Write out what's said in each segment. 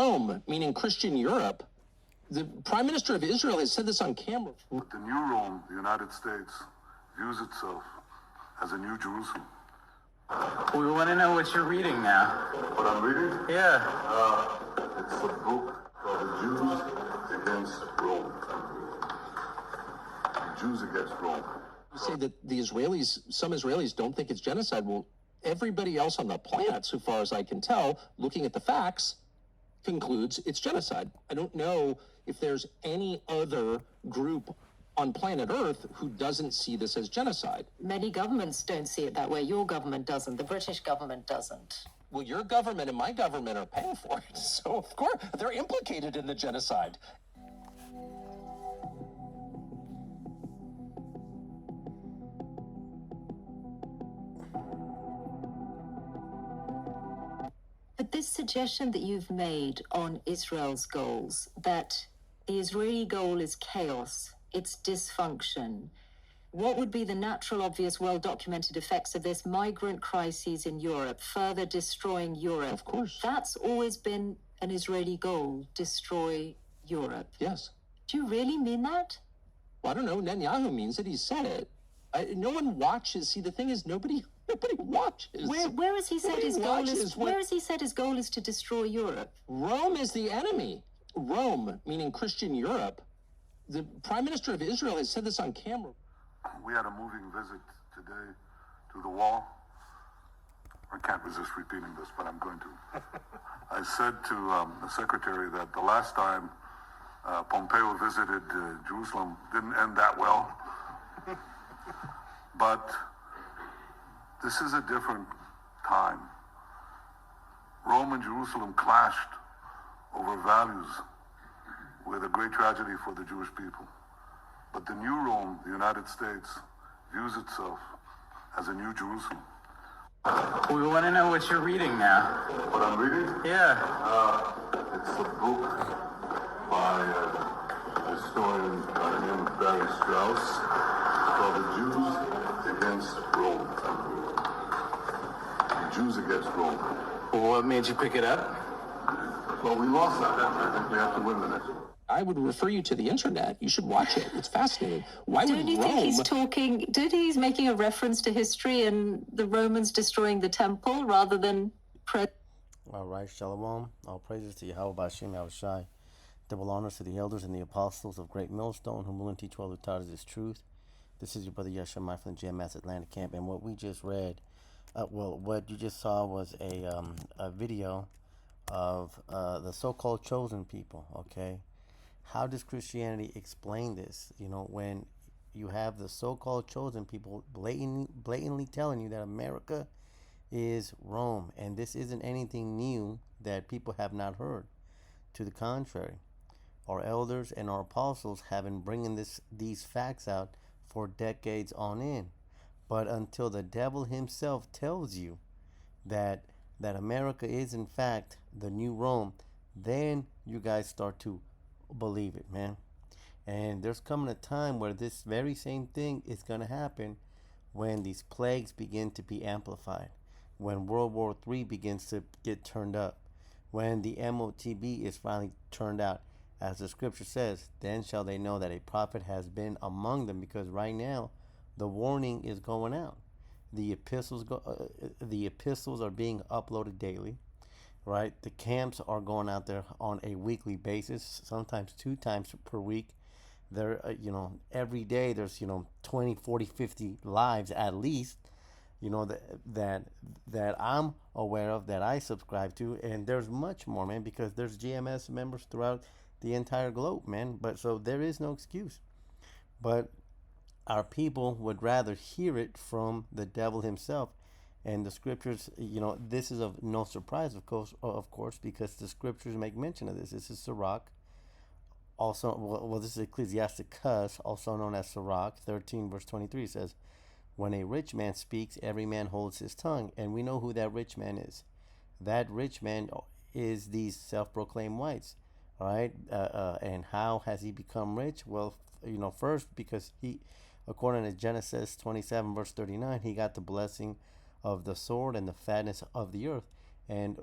Rome, meaning Christian Europe. The Prime Minister of Israel has said this on camera. But the new Rome, the United States, views itself as a new Jerusalem. We want to know what you're reading now. What I'm reading? Yeah. It's a book called The Jews Against Rome. The Jews Against Rome. You say that the Israelis, some Israelis don't think it's genocide. Well, everybody else on the planet, so far as I can tell, looking at the facts, concludes it's genocide. I don't know if there's any other group on planet Earth who doesn't see this as genocide. Many governments don't see it that way. Your government doesn't. The British government doesn't. Well, your government and my government are paying for it. So, of course, they're implicated in the genocide. But this suggestion that you've made on Israel's goals, that the Israeli goal is chaos, it's dysfunction, what would be the natural, obvious, well-documented effects of this? Migrant crises in Europe, further destroying Europe. Of course. That's always been an Israeli goal, destroy Europe. Yes. Do you really mean that? Well, I don't know. Netan-yahoo means it. He said it. No one watches. See, the thing is, nobody watches. Where has he said Nobody his goal is? watches Where has he said his goal is to destroy Europe? Rome is the enemy. Rome, meaning Christian Europe. The Prime Minister of Israel has said this on camera. We had a moving visit today to the wall. I can't resist repeating this, but I'm going to. I said to the secretary that the last time Pompeo visited Jerusalem didn't end that well. But this is a different time. Rome and Jerusalem clashed over values with a great tragedy for the Jewish people. But the new Rome, the United States, views itself as a new Jerusalem. We want to know what you're reading now. What I'm reading? Yeah. It's a book by a historian by the name of Barry Strauss called The Jews Against Rome. The Jews Against Rome. What made you pick it up? Well, we lost that. I think we have to win the next one. I would refer you to the internet. You should watch it. It's fascinating. Why would Don't you Rome... think he's making a reference to history and the Romans destroying the temple rather than... All right, Shalom. All praises to Yahweh Bashim Yahushai. Double honors to the elders and the apostles of Great Millstone who will and teach all who taught us this truth. This is your brother Yeshua from the GMS Atlantic Camp. And what we just read, what you just saw was a video of the so-called chosen people, okay? How does Christianity explain this? You know, when you have the so-called chosen people blatantly telling you that America is Rome, and this isn't anything new that people have not heard. To the contrary, our elders and our apostles have been bringing these facts out for decades on end. But until the devil himself tells you that America is in fact the new Rome, then you guys start to believe it, man. And there's coming a time where this very same thing is going to happen when these plagues begin to be amplified, when World War III begins to get turned up, when the MOTB is finally turned out. As the scripture says, then shall they know that a prophet has been among them, because right now the warning is going out. The epistles are being uploaded daily, right? The camps are going out there on a weekly basis, sometimes 2 times per week. There, every day there's 20, 40, 50 lives at least, that I'm aware of, that I subscribe to, and there's much more, man, because there's GMS members throughout the entire globe, man. But so there is no excuse. But our people would rather hear it from the devil himself. And the scriptures, this is of no surprise, of course, because the scriptures make mention of this. This is Sirach, also, this is Ecclesiasticus, also known as Sirach 13, verse 23, says, when a rich man speaks, every man holds his tongue. And we know who that rich man is. That rich man is these self-proclaimed whites, all right? And how has he become rich? Well, first, because he, according to Genesis 27, verse 39, he got the blessing of the sword and the fatness of the earth. And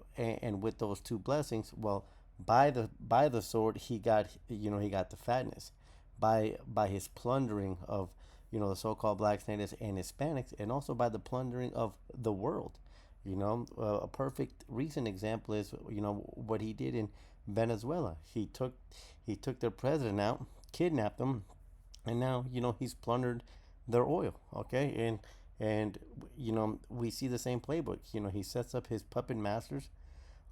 with those 2 blessings, well, By the sword, he got, he got the fatness. By his plundering of, the so-called blacks, natives, and Hispanics, and also by the plundering of the world. A perfect recent example is, what he did in Venezuela. He took their president out, kidnapped them, and now, he's plundered their oil. Okay, and we see the same playbook. He sets up his puppet masters.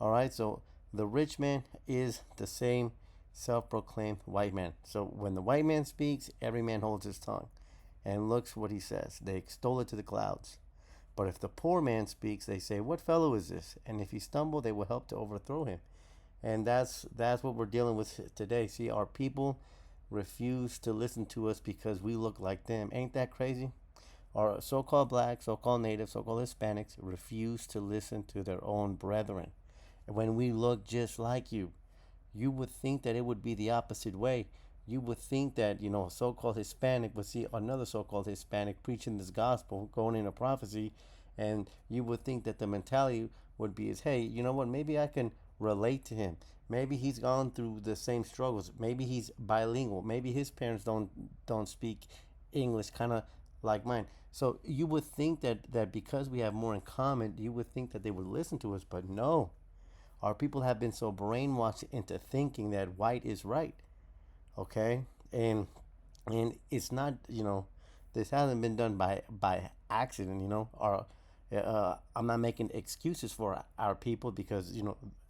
All right, so the rich man is the same self-proclaimed white man. So when the white man speaks, every man holds his tongue and looks what he says. They extol it to the clouds. But if the poor man speaks, they say, "What fellow is this?" And if he stumble, they will help to overthrow him. And that's what we're dealing with today. See, our people refuse to listen to us because we look like them. Ain't that crazy? Our so-called blacks, so-called natives, so-called Hispanics refuse to listen to their own brethren. When we look just like you, you would think that it would be the opposite way. You would think that, a so-called Hispanic would see another so-called Hispanic preaching this gospel, going into prophecy, and you would think that the mentality would be is, hey, you know what, maybe I can relate to him. Maybe he's gone through the same struggles. Maybe he's bilingual. Maybe his parents don't speak English kind of like mine. So you would think that because we have more in common, you would think that they would listen to us, but no. Our people have been so brainwashed into thinking that white is right. Okay, and it's not. This hasn't been done by accident. Or I'm not making excuses for our people because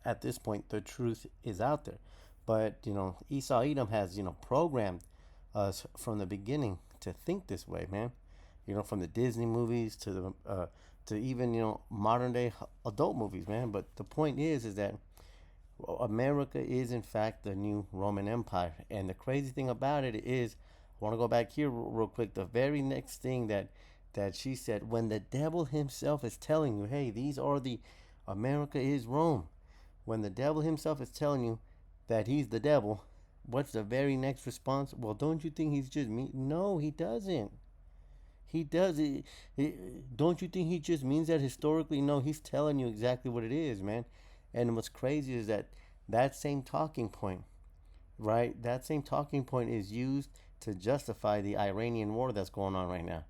at this point the truth is out there. But Esau Edom has programmed us from the beginning to think this way, man. From the Disney movies to the to even modern day adult movies, man. But the point is that America is in fact the new Roman Empire, and the crazy thing about it is, I want to go back here real quick. The very next thing that she said, when the devil himself is telling you, hey, these are the America is Rome. When the devil himself is telling you that he's the devil, what's the very next response? Well, don't you think he's just me? No, he doesn't. He does it. Don't you think he just means that historically? No, he's telling you exactly what it is, man. And what's crazy is that same talking point, right? That same talking point is used to justify the Iranian war that's going on right now,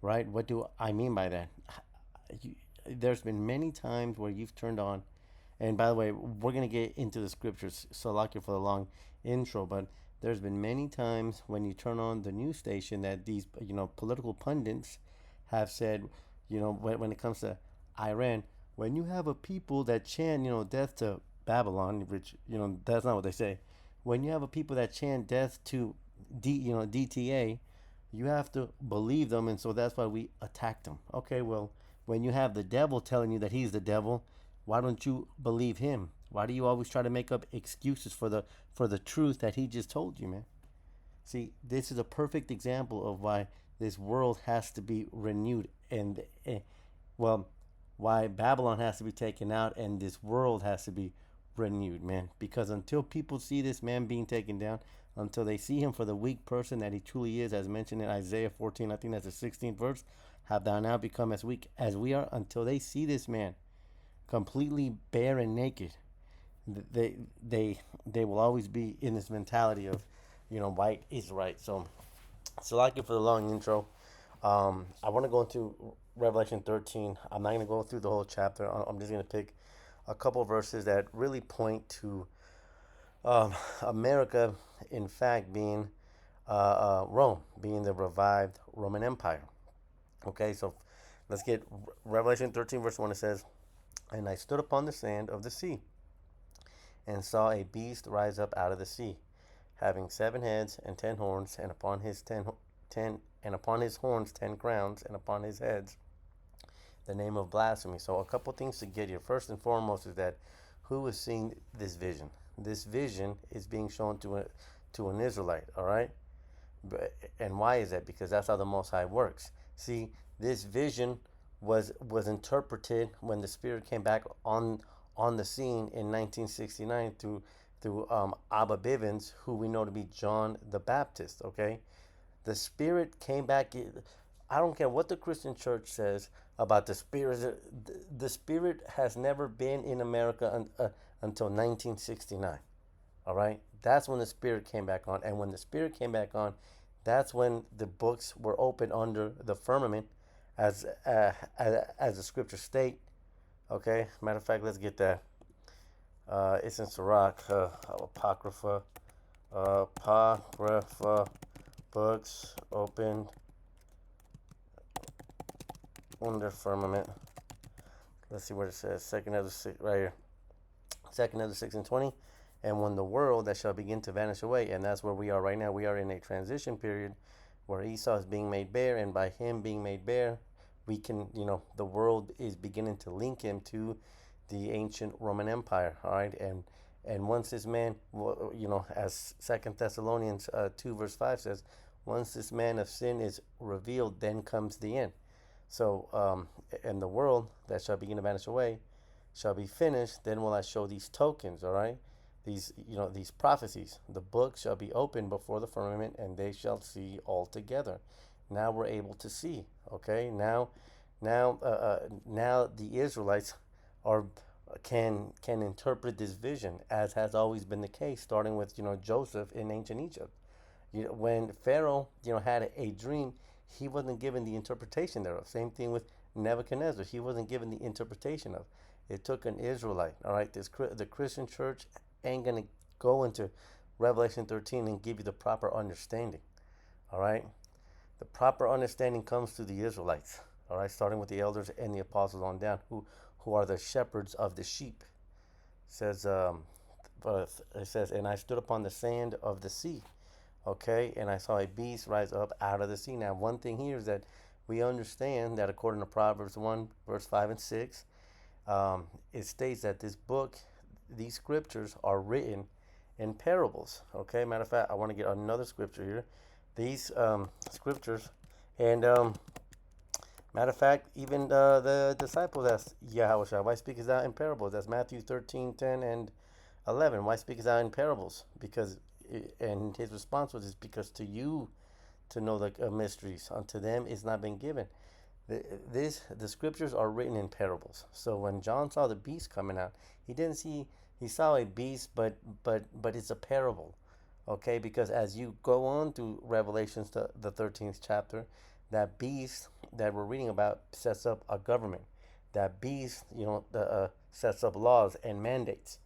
right? What do I mean by that? There's been many times where you've turned on, and by the way, we're gonna get into the scriptures. So lucky for the long intro, but there's been many times when you turn on the news station that these political pundits have said, when it comes to Iran, when you have a people that chant death to Babylon, which that's not what they say. When you have a people that chant death to DTA, you have to believe them, and so that's why we attack them. Okay, well, when you have the devil telling you that he's the devil, why don't you believe him? Why do you always try to make up excuses for the truth that he just told you, man? See, this is a perfect example of why this world has to be renewed, and well, why Babylon has to be taken out and this world has to be renewed, man. Because until people see this man being taken down, until they see him for the weak person that he truly is, as mentioned in Isaiah 14, I think that's the 16th verse, have thou now become as weak as we are, until they see this man completely bare and naked, they they will always be in this mentality of, white is right. So like it for the long intro. I want to go into Revelation 13. I'm not going to go through the whole chapter. I'm just going to pick a couple of verses that really point to America, in fact, being Rome, being the revived Roman Empire. Okay, so let's get Revelation 13, verse 1. It says, "And I stood upon the sand of the sea, and saw a beast rise up out of the sea, having 7 heads and 10 horns, and upon his horns 10 crowns, and upon his heads the name of blasphemy." So a couple things to get here. First and foremost is that who is seeing this vision? This vision is being shown to an Israelite. All right, and why is that? Because that's how the Most High works. See, this vision was interpreted when the Spirit came back on the scene in 1969 through Abba Bivens, who we know to be John the Baptist. Okay, the Spirit came back. I don't care what the Christian church says about the Spirit. The Spirit has never been in America until 1969. All right, that's when the Spirit came back on, and when the Spirit came back on, that's when the books were opened under the firmament, as the scriptures state. Okay, matter of fact, let's get that. It's in Sirach, Apocrypha books opened under firmament. Let's see what it says. Second of the six, right here. Second of the 6 and 20. And when the world that shall begin to vanish away, and that's where we are right now. We are in a transition period where Esau is being made bare, and by him being made bare, we can, the world is beginning to link him to the ancient Roman Empire. All right, and once this man, as Second Thessalonians 2 verse 5 says, once this man of sin is revealed, then comes the end. So, and the world that shall begin to vanish away shall be finished. Then will I show these tokens. All right, these prophecies. The book shall be opened before the firmament, and they shall see altogether. Now we're able to see. Okay, now the Israelites are can interpret this vision, as has always been the case, starting with Joseph in ancient Egypt. When Pharaoh had a dream, he wasn't given the interpretation thereof. Same thing with Nebuchadnezzar, he wasn't given the interpretation of. It took an Israelite. All right, the Christian church ain't gonna go into Rev.13 and give you the proper understanding. All right, the proper understanding comes through the Israelites. All right, starting with the elders and the apostles on down, who are the shepherds of the sheep. It says, and I stood upon the sand of the sea. Okay, and I saw a beast rise up out of the sea. Now, one thing here is that we understand that according to Proverbs 1, verse 5 and 6, it states that these scriptures are written in parables. Okay, matter of fact, I want to get another scripture here. These scriptures, and matter of fact, even the disciples asked Yahweh, why speakest thou in parables? That's Matthew 13, 10, and 11. Why speakest thou in parables? And his response was, because to you to know the mysteries, unto them is not been given. The scriptures are written in parables. So when John saw the beast coming out, he saw a beast, but it's a parable. Okay, because as you go on through Revelations, the 13th chapter, that beast that we're reading about sets up a government. That beast, sets up laws and mandates.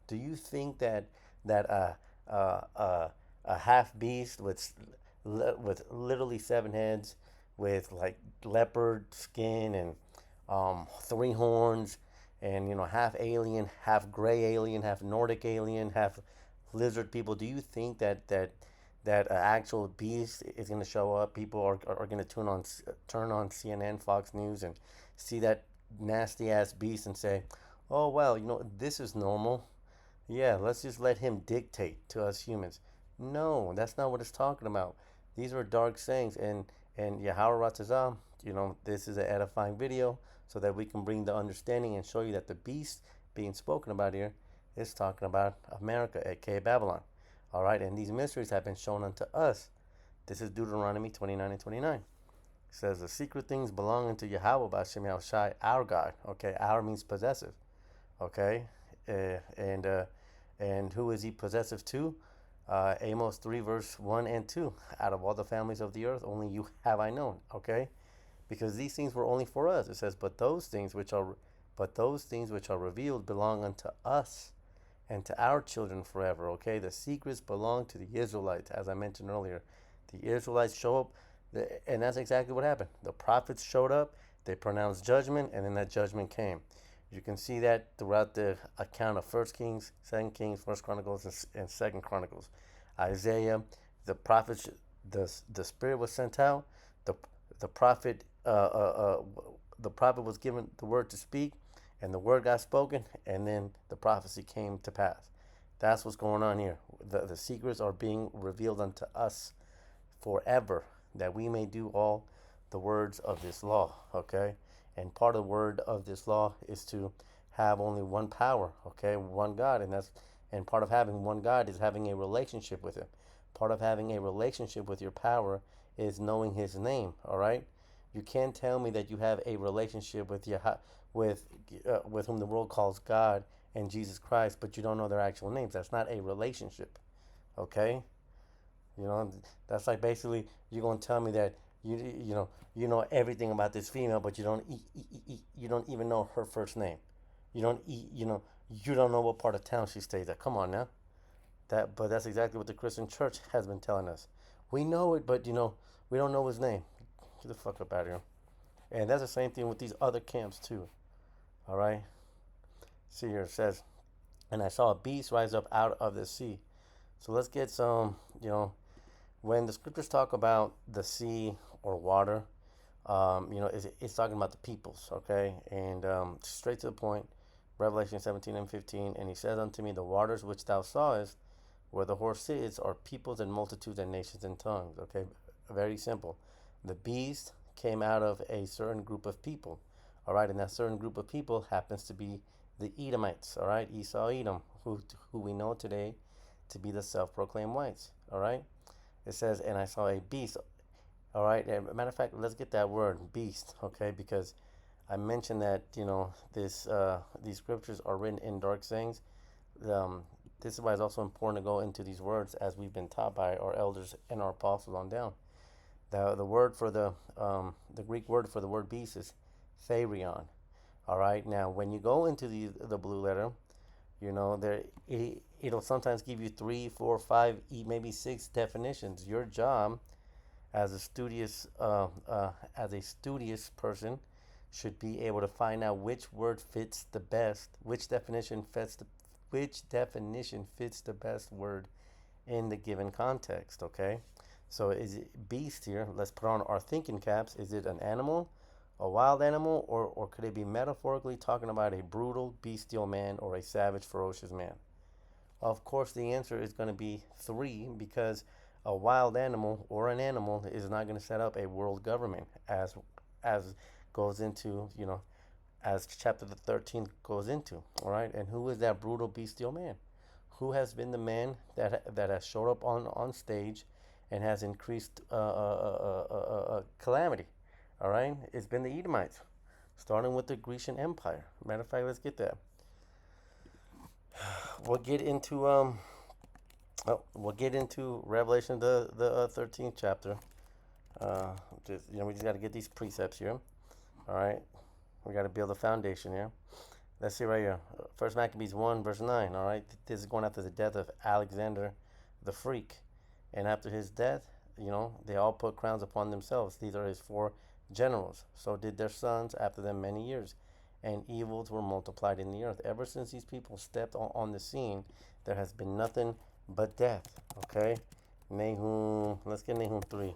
Do you think that a half beast with literally 7 heads, with like leopard skin and 3 horns, and half alien, half gray alien, half Nordic alien, half lizard people? Do you think that an actual beast is going to show up? People are going to turn on CNN, Fox News, and see that nasty ass beast and say, oh well, this is normal. Yeah, let's just let him dictate to us humans. No, that's not what it's talking about. These are dark sayings, and Yahweh Ratazah, this is an edifying video so that we can bring the understanding and show you that the beast being spoken about here is talking about America, aka Babylon. All right, and these mysteries have been shown unto us. This is Deuteronomy 29 and 29. It says, the secret things belong unto Yahweh B'Shem Yahushai, our God. Okay, our means possessive. Okay, and who is he possessive to? Amos 3 verse 1 and 2. Out of all the families of the earth, only you have I known. Okay, because these things were only for us. It says, but those things which are revealed belong unto us and to our children forever. Okay, the secrets belong to the Israelites, as I mentioned earlier. The Israelites show up, and that's exactly what happened. The prophets showed up, they pronounced judgment, and then that judgment came. You can see that throughout the account of 1 Kings, 2 Kings, 1 Chronicles, and 2 Chronicles. Isaiah, the prophets, the Spirit was sent out. The prophet was given the word to speak, and the word got spoken, and then the prophecy came to pass. That's what's going on here. The secrets are being revealed unto us forever, that we may do all the words of this law. Okay, and part of the word of this law is to have only one power. Okay, one God, and part of having one God is having a relationship with Him. Part of having a relationship with your power is knowing His name. All right, you can't tell me that you have a relationship with whom the world calls God, and Jesus Christ, but you don't know their actual names. That's not a relationship, okay? You know, that's like basically you're gonna tell me that you know everything about this female, but you don't even know her first name. You don't know what part of town she stays at. Come on now. But that's exactly what the Christian church has been telling us. We know it, but we don't know his name. Get the fuck up out of here. And that's the same thing with these other camps too. All right. See here it says, and I saw a beast rise up out of the sea. So let's get some. When the scriptures talk about the sea or water, it's talking about the peoples, okay? And straight to the point, Revelation 17 and 15, and he says unto me, the waters which thou sawest, where the horse sits, are peoples and multitudes and nations and tongues, okay? Very simple. The beast came out of a certain group of people, all right? And that certain group of people happens to be the Edomites, all right? Esau, Edom, who we know today to be the self-proclaimed whites, all right? It says, and I saw a beast. All right. And matter of fact, let's get that word beast, okay? Because I mentioned that these scriptures are written in dark sayings. This is why it's also important to go into these words as we've been taught by our elders and our apostles on down. The word for the Greek word for the word beast is therion. All right. Now, when you go into the blue letter, it'll sometimes give you 3, 4, 5, maybe 6 definitions. Your job as a studious person should be able to find out which word fits the best, which definition fits the best word in the given context. Okay, so is it beast here? Let's put on our thinking caps. Is it an animal, a wild animal, or could it be metaphorically talking about a brutal, bestial man or a savage, ferocious man? Of course, the answer is going to be 3, because a wild animal or an animal is not going to set up a world government, as goes into, as chapter 13 goes into. All right, and who is that brutal, bestial man? Who has been the man that has showed up on stage and has increased calamity? All right, it's been the Edomites, starting with the Grecian Empire. Matter of fact, let's get that. We'll get into Revelation, the 13th chapter. We just got to get these precepts here. All right, we got to build a foundation here. Let's see right here. First Maccabees 1 verse 9. All right, this is going after the death of Alexander the Freak, and after his death, they all put crowns upon themselves. These are his 4 generals. So did their sons after them many years, and evils were multiplied in the earth. Ever since these people stepped on the scene, there has been nothing but death. Okay, Nahum. Let's get Nahum 3.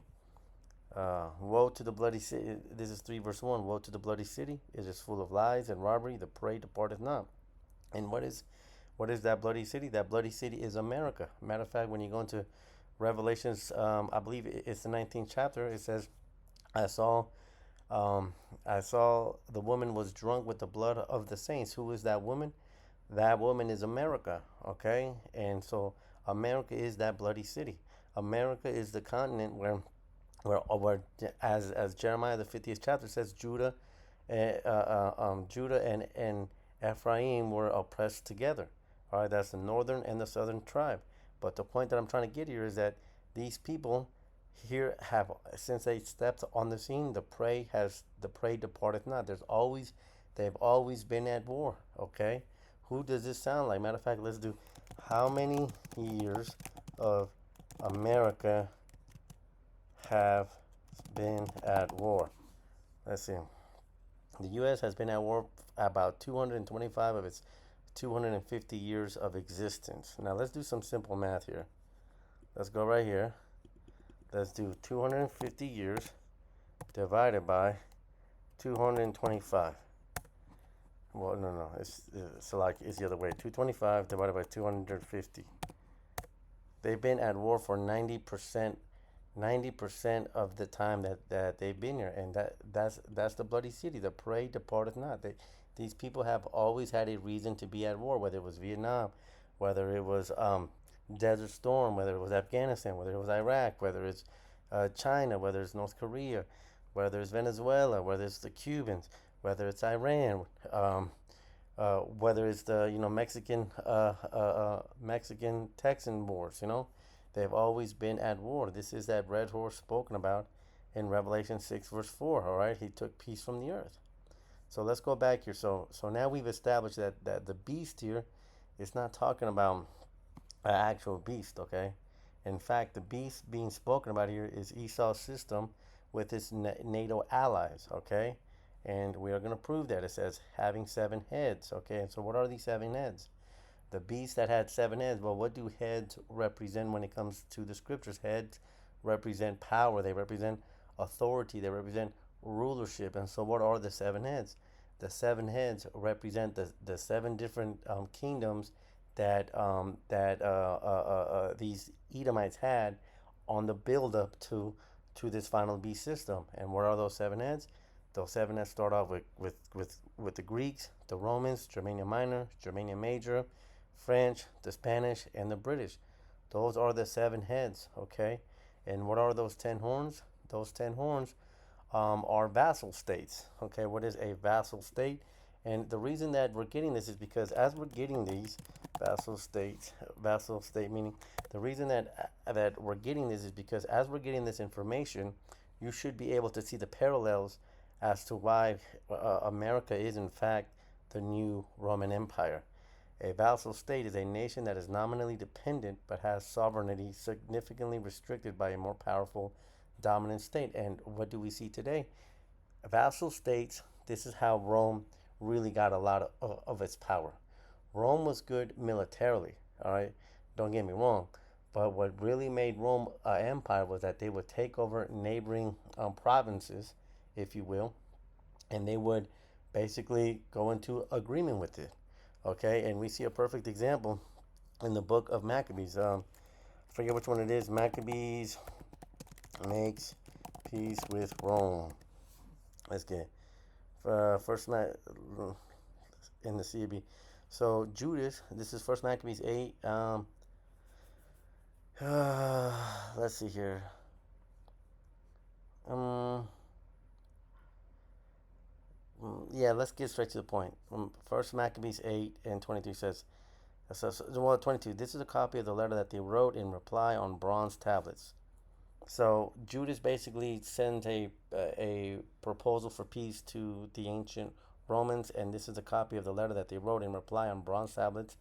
Woe to the bloody city. This is 3 verse 1. Woe to the bloody city. It is full of lies and robbery. The prey departeth not. And what is that bloody city? That bloody city is America. Matter of fact, when you go into Revelations, I believe it's the 19th chapter. It says, I saw the woman was drunk with the blood of the saints. Who is that woman? That woman is America. Okay, and so America is that bloody city. America is the continent where as Jeremiah the 50th chapter says, Judah and Ephraim were oppressed together. All right, that's the northern and the southern tribe. But the point that I'm trying to get here is that these people here have, since they stepped on the scene, the prey departeth not. They've always been at war. Okay, who does this sound like? Matter of fact, let's do how many years of America have been at war. Let's see. The U.S. has been at war about 225 of its 250 years of existence. Now let's do some simple math here. Let's go right here. Let's do 250 years divided by 225. Well, no. It's the other way. 225 divided by 250. They've been at war for 90% of the time that they've been here, and that's the bloody city. The prey departeth not. These people have always had a reason to be at war, whether it was Vietnam, whether it was Desert Storm, whether it was Afghanistan, whether it was Iraq, whether it's China, whether it's North Korea, whether it's Venezuela, whether it's the Cubans, whether it's Iran, whether it's the Mexican Texan wars, they've always been at war. This is that red horse spoken about in Revelation 6 verse 4. All right, he took peace from the earth. So let's go back here. So now we've established that the beast here is not talking about an actual beast. Okay, in fact, the beast being spoken about here is Esau's system with its NATO allies. Okay. And we are going to prove that. It says having 7 heads. Okay, and so what are these 7 heads? The beast that had 7 heads. Well, what do heads represent when it comes to the scriptures? Heads represent power. They represent authority. They represent rulership. And so what are the 7 heads? The 7 heads represent the 7 different kingdoms that these Edomites had on the build up to this final beast system. And what are those 7 heads? Those 7 heads start off with the Greeks, the Romans, Germania Minor, Germania Major, French, the Spanish, and the British. Those are the 7 heads, okay? And what are those 10 horns? Those 10 horns are vassal states, okay? What is a vassal state? And the reason that we're getting this is because as we're getting these vassal state meaning, the reason that we're getting this is because as we're getting this information, you should be able to see the parallels as to why America is in fact the new Roman Empire. A vassal state is a nation that is nominally dependent but has sovereignty significantly restricted by a more powerful dominant state. And what do we see today? Vassal states, this is how Rome really got a lot of its power. Rome was good militarily, all right? Don't get me wrong. But what really made Rome an empire was that they would take over neighboring provinces, if you will, and they would basically go into agreement with it. Okay, and we see a perfect example in the book of Maccabees. I forget which one it is. Maccabees makes peace with Rome. Let's get first in the CB. So Judas, this is First Maccabees 8. Let's see here. Yeah, let's get straight to the point. First Maccabees 8 and 22 says, well, 22, this is a copy of the letter that they wrote in reply on bronze tablets. So Judas basically sends a proposal for peace to the ancient Romans, and this is a copy of the letter that they wrote in reply on bronze tablets,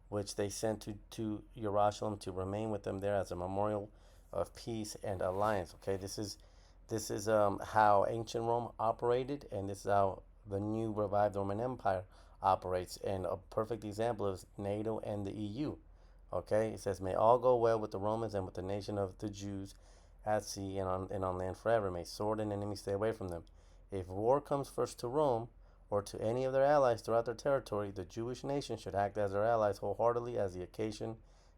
which they sent to Jerusalem to remain with them there as a memorial of peace and alliance. Okay, this is how ancient Rome operated, and this is how the new revived Roman Empire operates. And a perfect example is NATO and the EU. Okay, it says, "May all go well with the Romans and with the nation of the Jews at sea and on land forever. May sword and enemy stay away from them. If war comes first to Rome or to any of their allies throughout their territory, the Jewish nation should act as their allies wholeheartedly as the occasion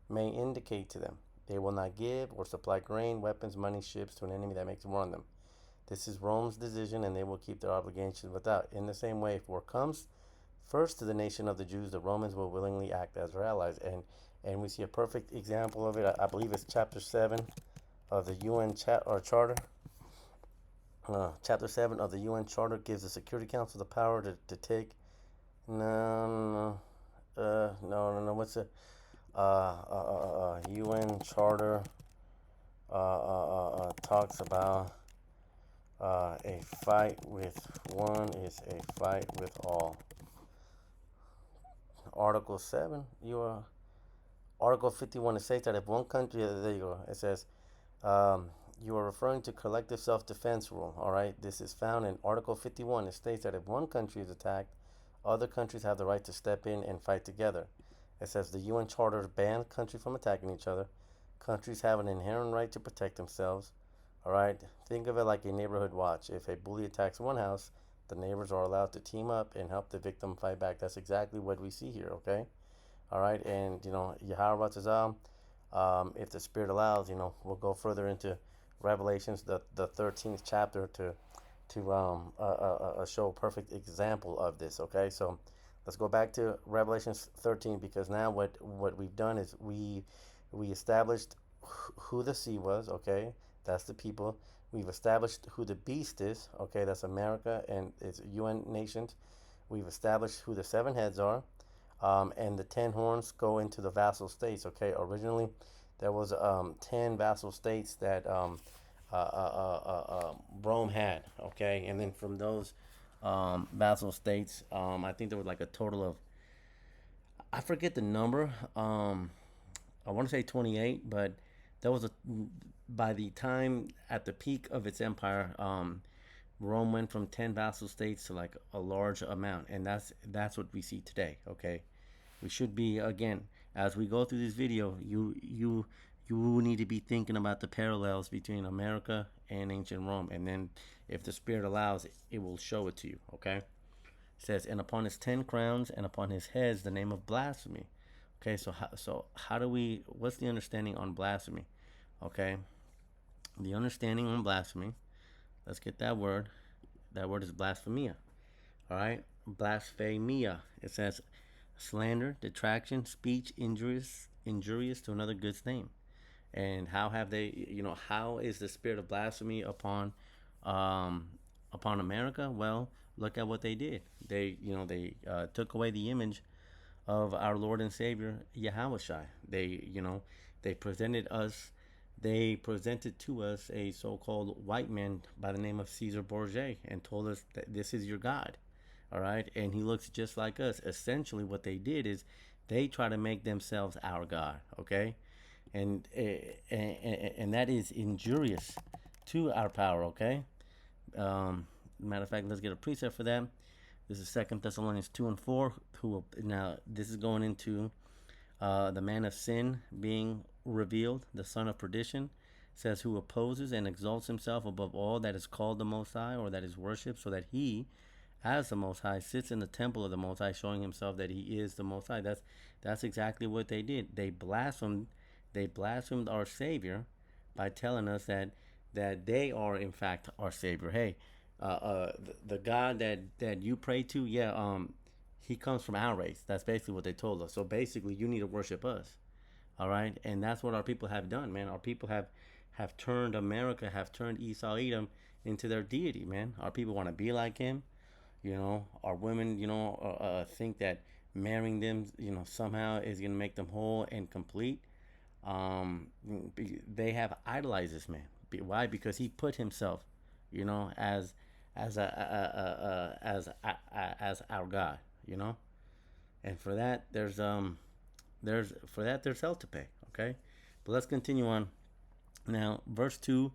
may indicate to them. They will not give or supply grain, weapons, money, ships to an enemy that makes war on them. This is Rome's decision, and they will keep their obligations without. In the same way, if war comes first to the nation of the Jews, the Romans will willingly act as their allies." And we see a perfect example of it. I believe it's chapter 7 of the UN Charter. Chapter 7 of the UN Charter gives the Security Council the power to take. No. What's it? UN Charter talks about a fight with one is a fight with all. Article 7, Article 51, it states that if one country, there you go, it says, you are referring to collective self-defense rule, all right? This is found in Article 51. It states that if one country is attacked, other countries have the right to step in and fight together. It says the UN Charter bans countries from attacking each other. Countries have an inherent right to protect themselves, all right? Think of it like a neighborhood watch. If a bully attacks one house, the neighbors are allowed to team up and help the victim fight back. That's exactly what we see here, okay? All right, and, Yahweh Tazal, if the Spirit allows, we'll go further into Revelations, the 13th chapter, to show a perfect example of this, okay? So let's go back to Revelations 13, because now what we've done is we established who the sea was, okay? That's the people. We've established who the beast is, okay? That's America and its UN nations. We've established who the 7 heads are, and the 10 horns go into the vassal states. Okay, originally there was 10 vassal states that Rome had. Okay, and then from those vassal states, I think there was like a total of, I forget the number. I want to say 28, but there was by the time at the peak of its empire, Rome went from 10 vassal states to like a large amount, and that's what we see today. Okay, we should be, again, as we go through this video, you need to be thinking about the parallels between America and ancient Rome, and then if the Spirit allows, it will show it to you. Okay, it says, and upon his 10 crowns and upon his heads the name of blasphemy. Okay, so how do we? What's the understanding on blasphemy? Okay, the understanding on blasphemy. Let's get that word. That word is blasphemia. All right, blasphemia. It says slander, detraction, speech injurious to another good's name. And how have they? How is the spirit of blasphemy upon America? Well, look at what they did. They took away the image of our Lord and Savior Yahushua. They presented to us a so-called white man by the name of Caesar Borgia and told us that this is your God. All right, and he looks just like us. Essentially, what they did is they try to make themselves our God. Okay, and that is injurious to our power. Okay. Matter of fact, let's get a precept for that. This is 2 Thessalonians 2 and 4. Now, this is going into the man of sin being revealed, the son of perdition. It says, who opposes and exalts himself above all that is called the Most High, or that is worshipped, so that he, as the Most High, sits in the temple of the Most High, showing himself that he is the Most High. That's exactly what they did. They blasphemed our Savior by telling us that they are in fact our Savior. Hey, the God that you pray to, he comes from our race. That's basically what they told us. So basically, you need to worship us. All right, and that's what our people have done, man. Our people have turned America, have turned Esau Edom into their deity, man. Our people want to be like him. Our women, think that marrying them, somehow is gonna make them whole and complete. They have idolized this man. Why? Because he put himself, as our God, and for that there's hell to pay. Okay, but let's continue on. Now, verse 2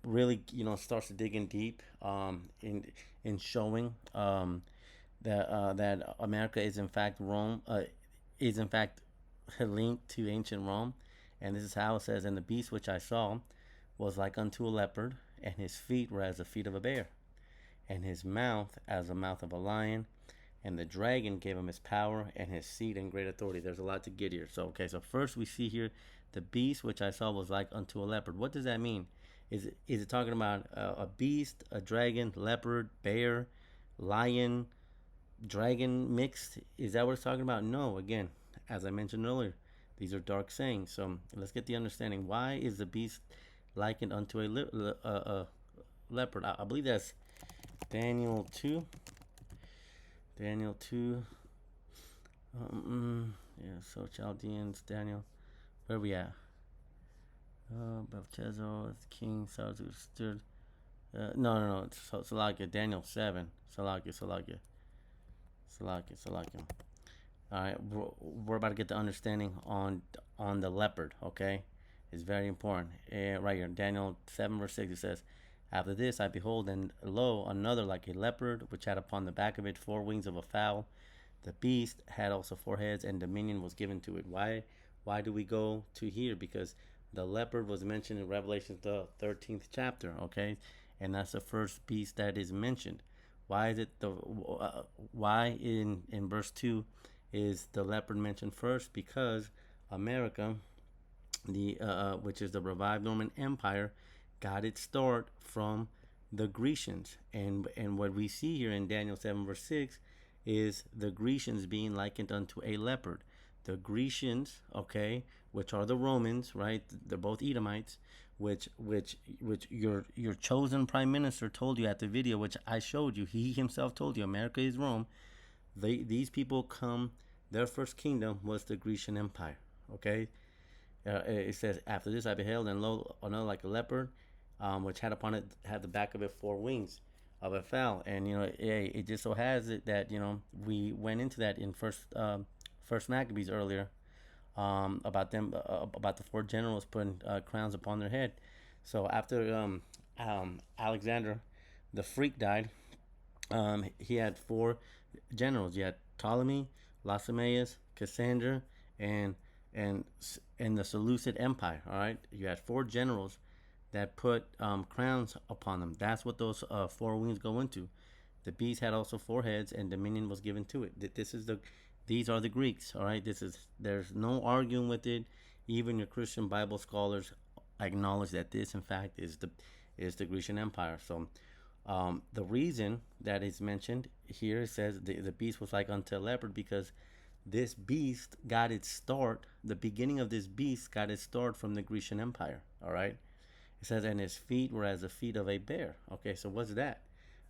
really starts to dig in deep in showing that America is in fact Rome, is in fact linked to ancient Rome. And this is how it says, and the beast which I saw was like unto a leopard, and his feet were as the feet of a bear, and his mouth as the mouth of a lion, and the dragon gave him his power and his seat and great authority. There's a lot to get here. So first we see here, the beast which I saw was like unto a leopard. What does that mean? Is it talking about a beast, a dragon, leopard, bear, lion, dragon mixed? Is that what it's talking about? No. Again, as I mentioned earlier, these are dark sayings. So let's get the understanding. Why is the beast likened unto a leopard? I believe that's Daniel 2. Daniel 2. So Chaldeans, Daniel. Where we at? Belshazzar, King Salzu stood. No. It's like Daniel 7. Salakia. All right, we're about to get the understanding on the leopard. Okay, it's very important. Right here, Daniel 7 verse 6. It says, after this I behold, and lo, another like a leopard, which had upon the back of it 4 wings of a fowl. The beast had also 4 heads, and dominion was given to it. Why do we go to here? Because the leopard was mentioned in Revelation, the 13th chapter. Okay, and that's the first beast that is mentioned. Why is it why in verse 2 is the leopard mentioned first? Because America, which is the revived Roman Empire, got its start from the Grecians, and what we see here in Daniel 7 verse 6 is the Grecians being likened unto a leopard. the Grecians, okay, which are the Romans, right? They're both Edomites, which your chosen prime minister told you at the video, which I showed you. He himself told you, America is Rome. These people come. Their first kingdom was the Grecian Empire. Okay, it says, after this I beheld, and lo, another like a leopard, which had upon it, had the back of it 4 wings of a fowl. And it just so has it that we went into that in first Maccabees earlier, about them, about the 4 generals putting crowns upon their head. So after Alexander the freak died, he had 4 generals. You had Ptolemy, Lacenaeus, Cassander, and and the Seleucid Empire. All right, you had 4 generals that put crowns upon them. That's what those 4 wings go into. The beast had also 4 heads, and dominion was given to it. These are the Greeks. All right, there's no arguing with it. Even your Christian Bible scholars acknowledge that this, in fact, is the Grecian Empire. So, the reason that is mentioned here, it says the beast was like unto a leopard, because this beast got its start. The beginning of this beast got its start from the Grecian Empire. All right. It says, and his feet were as the feet of a bear. Okay, so what's that?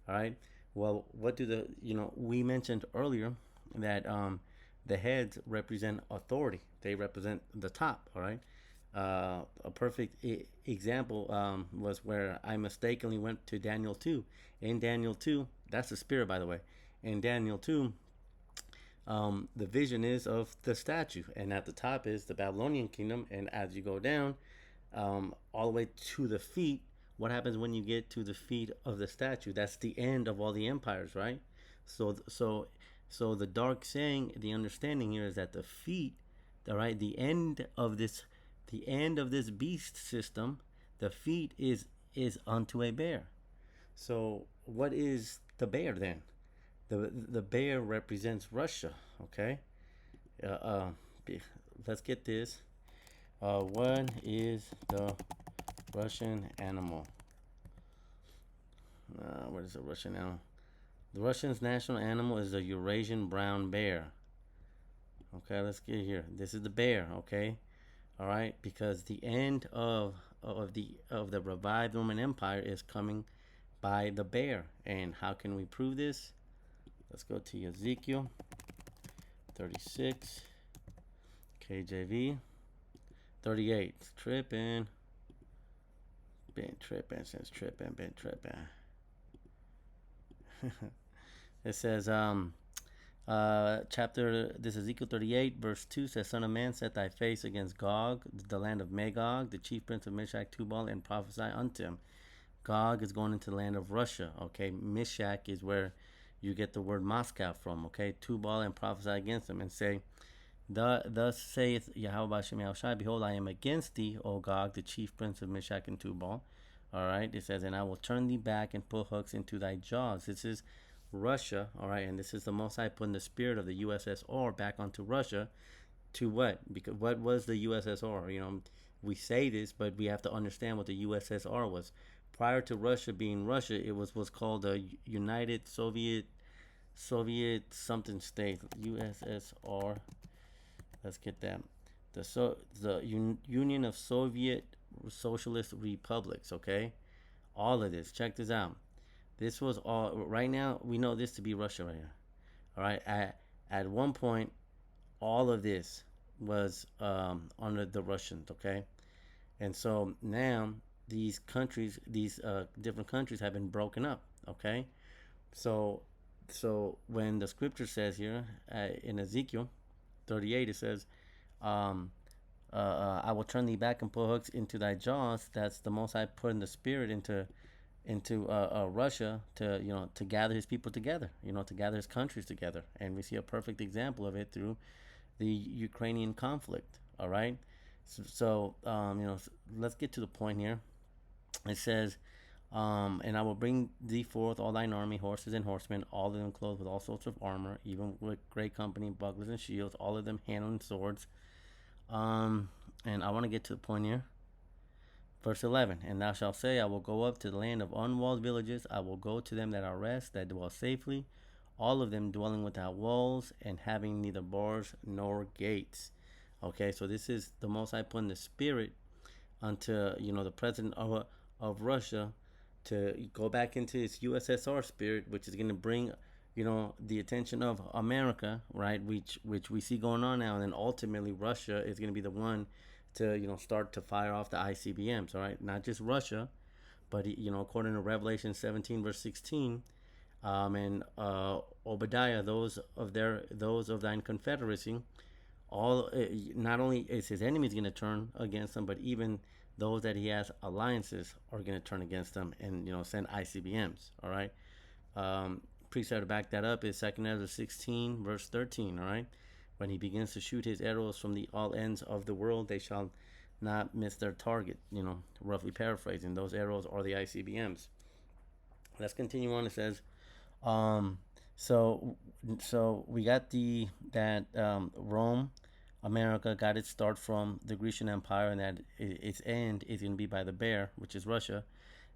All right. Well, what do we mentioned earlier that the heads represent authority. They represent the top. All right. A perfect example was where I mistakenly went to Daniel 2. In Daniel 2, that's the spirit, by the way. In Daniel 2, the vision is of the statue, and at the top is the Babylonian kingdom. And as you go down, all the way to the feet, what happens when you get to the feet of the statue? That's the end of all the empires, right? So the dark saying, the understanding here is that the feet, all right, the end of this beast system, the feet is unto a bear. So what is the bear then? The bear represents Russia. Okay. Let's get this. What is the Russian animal? What is the Russian animal? The Russian's national animal is the Eurasian brown bear. Okay, let's get here. This is the bear. Okay, all right, because the end of the revived Roman Empire is coming by the bear. And how can we prove this? Let's go to Ezekiel 36, KJV 38. Tripping. Been tripping since tripping. Been tripping. It says, this Ezekiel 38, verse 2 says, Son of man, set thy face against Gog, the land of Magog, the chief prince of Meshach, Tubal, and prophesy unto him. Gog is going into the land of Russia. Okay, Meshach is where you get the word Moscow from. Okay, Tubal, and prophesy against him, and say, Thus saith Yahweh Bashem Yahushai, behold, I am against thee, O Gog, the chief prince of Meshach and Tubal. All right, it says, and I will turn thee back and put hooks into thy jaws. This is Russia. All right, and this is the Most High putting the spirit of the USSR back onto Russia. To what? Because what was the USSR? We say this, but we have to understand what the USSR was. Prior to Russia being Russia, it was what's called the United Soviet something state. USSR. Let's get that. The Union of Soviet Socialist Republics. Okay, all of this. Check this out. This was all. Right now, we know this to be Russia right here. All right. At one point, all of this was under the Russians. Okay, and so now these countries, these different countries, have been broken up. Okay, so when the scripture says here in Ezekiel 38, it says, I will turn thee back and put hooks into thy jaws. That's the Most High putting the spirit into Russia to gather his people together, to gather his countries together. And we see a perfect example of it through the Ukrainian conflict. All right. So let's get to the point here. It says, and I will bring thee forth all thine army, horses and horsemen, all of them clothed with all sorts of armor, even with great company, bucklers and shields, all of them handling swords. And I want to get to the point here. Verse 11, and thou shalt say, I will go up to the land of unwalled villages. I will go to them that are rest, that dwell safely. all of them dwelling without walls and having neither bars nor gates. Okay, so this is the Most High putting the spirit onto the president of Russia to go back into his USSR spirit, which is going to bring the attention of America, right? Which we see going on now, and then ultimately Russia is going to be the one to start to fire off the ICBMs, all right? Not just Russia, but according to Revelation 17 verse 16, and Obadiah, those of thine confederacy, all not only is his enemies going to turn against him, but even those that he has alliances are going to turn against him and send ICBMs. All right. Precept to back that up is 2 Ezra 16 verse 13. All right. When he begins to shoot his arrows from the all ends of the world, they shall not miss their target. Roughly paraphrasing, those arrows are the ICBMs. Let's continue on. It says, so we got Rome, America got its start from the Grecian Empire, and that its end is going to be by the bear, which is Russia.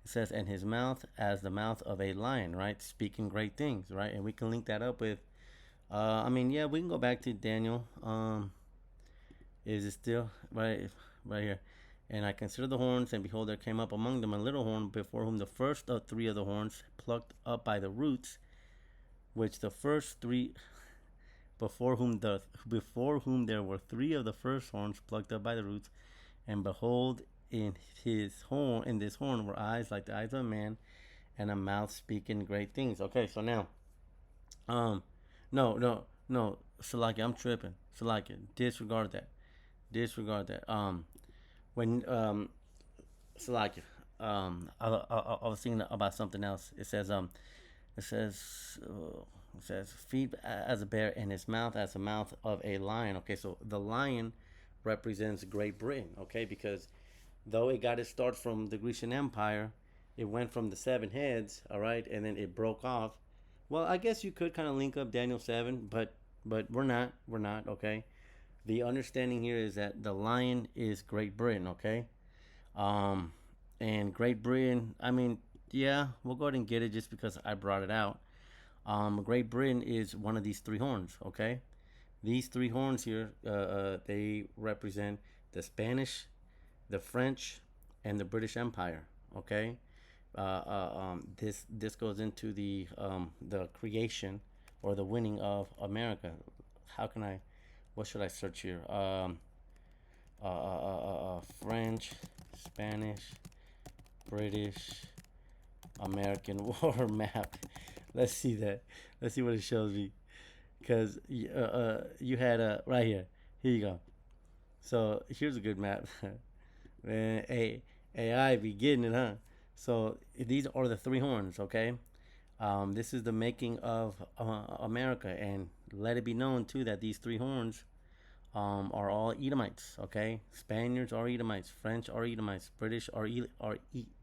It says, and his mouth as the mouth of a lion, right? Speaking great things, right? And we can link that up with, we can go back to Daniel. Is it still right here? And I considered the horns, and behold, there came up among them a little horn, before whom the first of three of the horns plucked up by the roots, which the first three, before whom there were three of the first horns plucked up by the roots, and behold, in this horn were eyes like the eyes of a man, and a mouth speaking great things. Okay, so now, no, Salaki, I'm tripping. Salaki, disregard that. When Salaki, I was thinking about something else. It says feet as a bear and his mouth as the mouth of a lion. Okay, so the lion represents Great Britain. Okay, because though it got its start from the Grecian Empire, it went from the seven heads. All right, and then it broke off. Well, I guess you could kind of link up Daniel 7, but we're not. Okay. The understanding here is that the lion is Great Britain, okay? And Great Britain, we'll go ahead and get it just because I brought it out. Great Britain is one of these three horns, okay? These three horns here, they represent the Spanish, the French, and the British Empire, okay? This goes into the creation or the winning of America. What should I search here? French, Spanish, British, American war map. Let's see that. Let's see what it shows me. Because you had right here. Here you go. So here's a good map. Man, AI be getting it, huh? So these are the three horns, okay? This is the making of America, and let it be known too that these three horns are all Edomites. Okay, Spaniards are Edomites, French are Edomites, British are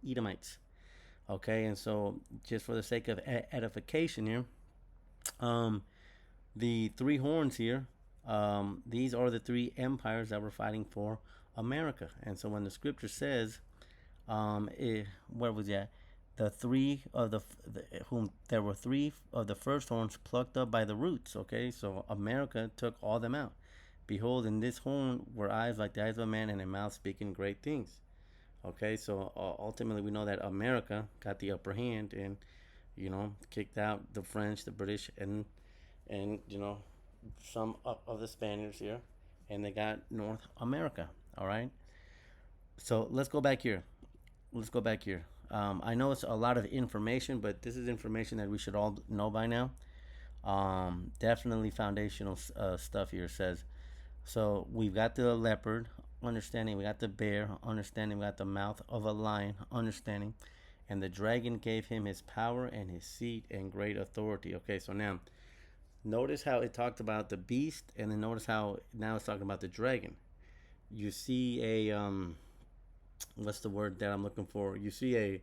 Edomites. Okay, and so just for the sake of edification here, the three horns here, these are the three empires that were fighting for America. And so when the scripture says, where was that? There were three of the first horns plucked up by the roots. Okay, so America took all them out. Behold, in this horn were eyes like the eyes of a man, and a mouth speaking great things. Okay, so ultimately we know that America got the upper hand and kicked out the French, the British, and some of the Spaniards here, and they got North America. All right, so let's go back here. I know it's a lot of information, but this is information that we should all know by now. Definitely foundational stuff here. Says, so we've got the leopard, understanding. We got the bear, understanding. We got the mouth of a lion, understanding. And the dragon gave him his power and his seat and great authority. Okay, so now notice how it talked about the beast, and then notice how now it's talking about the dragon. You see a what's the word that I'm looking for? You see a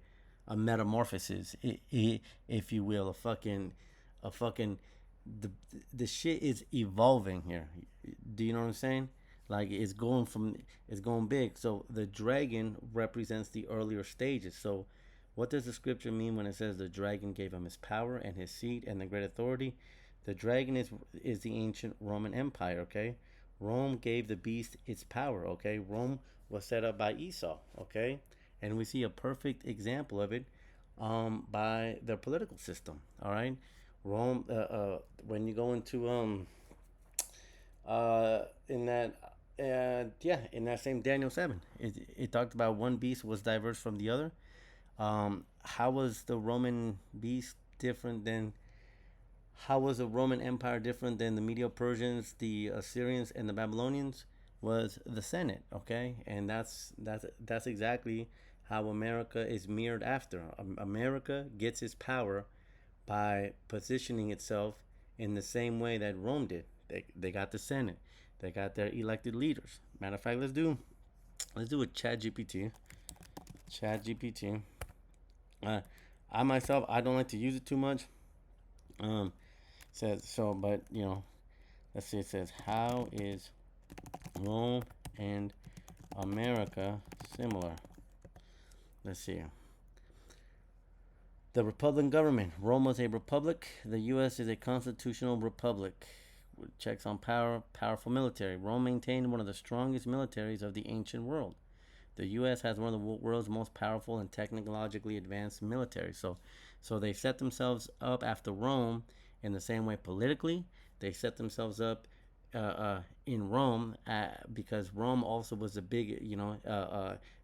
metamorphosis, if you will, a fucking the shit is evolving here. Do you know what I'm saying? Like it's going big. So the dragon represents the earlier stages. So What does the scripture mean when it says the dragon gave him his power and his seat and the great authority? The dragon is the ancient Roman Empire, okay? Rome gave the beast its power, okay? Rome was set up by Esau, okay? And we see a perfect example of it by their political system, all right? Rome, when you go into in that in that same Dan.7, it talked about one beast was diverse from the other. How was the Roman beast different than? How was the Roman Empire different than the Medo-Persians, the Assyrians, and the Babylonians? Was the Senate, okay? And that's exactly how America is mirrored after. America gets its power by positioning itself in the same way that Rome did. They got the Senate. They got their elected leaders. Matter of fact, let's do a Chat GPT. Chat GPT. I myself, I don't like to use it too much. Says so, but let's see. It says, how is Rome and America similar? Let's see. The Republican government. Rome was a republic. The U.S. is a constitutional republic. Checks on power. Powerful military. Rome maintained one of the strongest militaries of the ancient world. The U.S. has one of the world's most powerful and technologically advanced military. So they set themselves up after Rome in the same way politically. They set themselves up in Rome because Rome also was a big,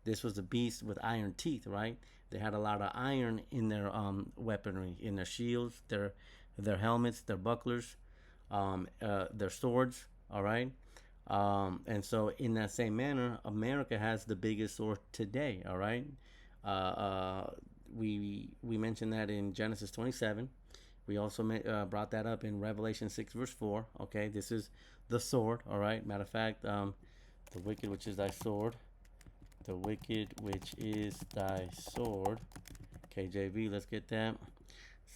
this was a beast with iron teeth, right? They had a lot of iron in their weaponry, in their shields, their helmets, their bucklers, their swords, all right? And so, in that same manner, America has the biggest sword today. All right, we mentioned that in Genesis 27. We also brought that up in Revelation 6 verse 4. Okay, this is the sword. All right. Matter of fact, the wicked which is thy sword, the wicked which is thy sword. KJV. Let's get that.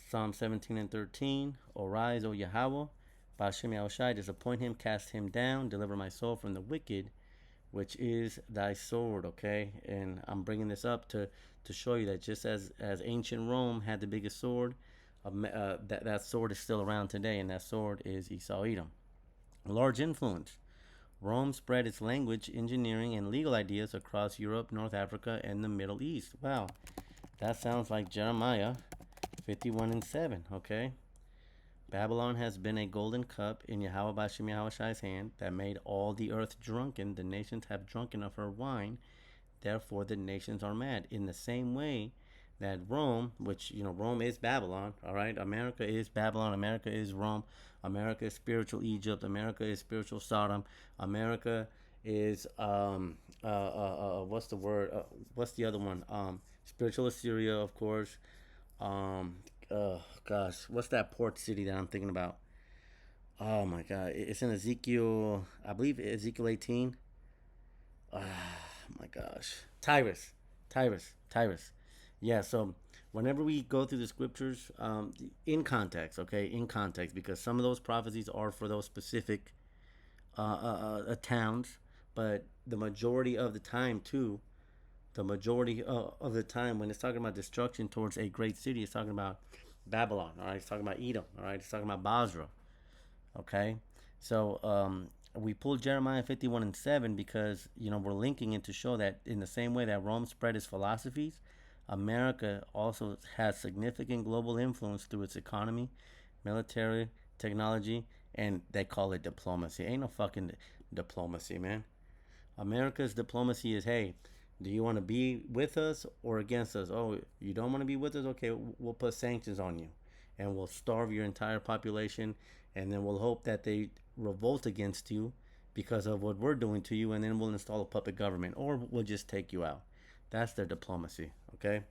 Psalm 17 and 13. Arise, O Yahweh. Ba'ashem Yahushai, disappoint him, cast him down, deliver my soul from the wicked, which is thy sword, okay? And I'm bringing this up to show you that just as ancient Rome had the biggest sword, that sword is still around today, and that sword is Esau Edom. Large influence. Rome spread its language, engineering, and legal ideas across Europe, North Africa, and the Middle East. Wow, that sounds like Jeremiah 51 and 7, okay? Babylon has been a golden cup in Yahweh Bashim Yahushai's hand that made all the earth drunken. The nations have drunken of her wine. Therefore, the nations are mad. In the same way that Rome, which, Rome is Babylon, all right? America is Babylon. America is Rome. America is spiritual Egypt. America is spiritual Sodom. America is, what's the word? What's the other one? Spiritual Assyria, of course. Gosh, what's that port city that I'm thinking about? Oh my God, it's in Ezekiel, I believe Ezekiel 18. Oh my gosh, Tyrus. Yeah. So whenever we go through the scriptures, in context, okay, in context, because some of those prophecies are for those specific towns, but the majority of the time too. The majority of the time, when it's talking about destruction towards a great city, it's talking about Babylon. All right, it's talking about Edom. All right, it's talking about Basra. Okay, so we pulled Jeremiah 51 and 7 because we're linking it to show that in the same way that Rome spread its philosophies, America also has significant global influence through its economy, military, technology, and they call it diplomacy. Ain't no fucking diplomacy, man. America's diplomacy is, hey, do you want to be with us or against us? Oh, you don't want to be with us? Okay, we'll put sanctions on you and we'll starve your entire population, and then we'll hope that they revolt against you because of what we're doing to you, and then we'll install a puppet government, or we'll just take you out. That's their diplomacy, okay?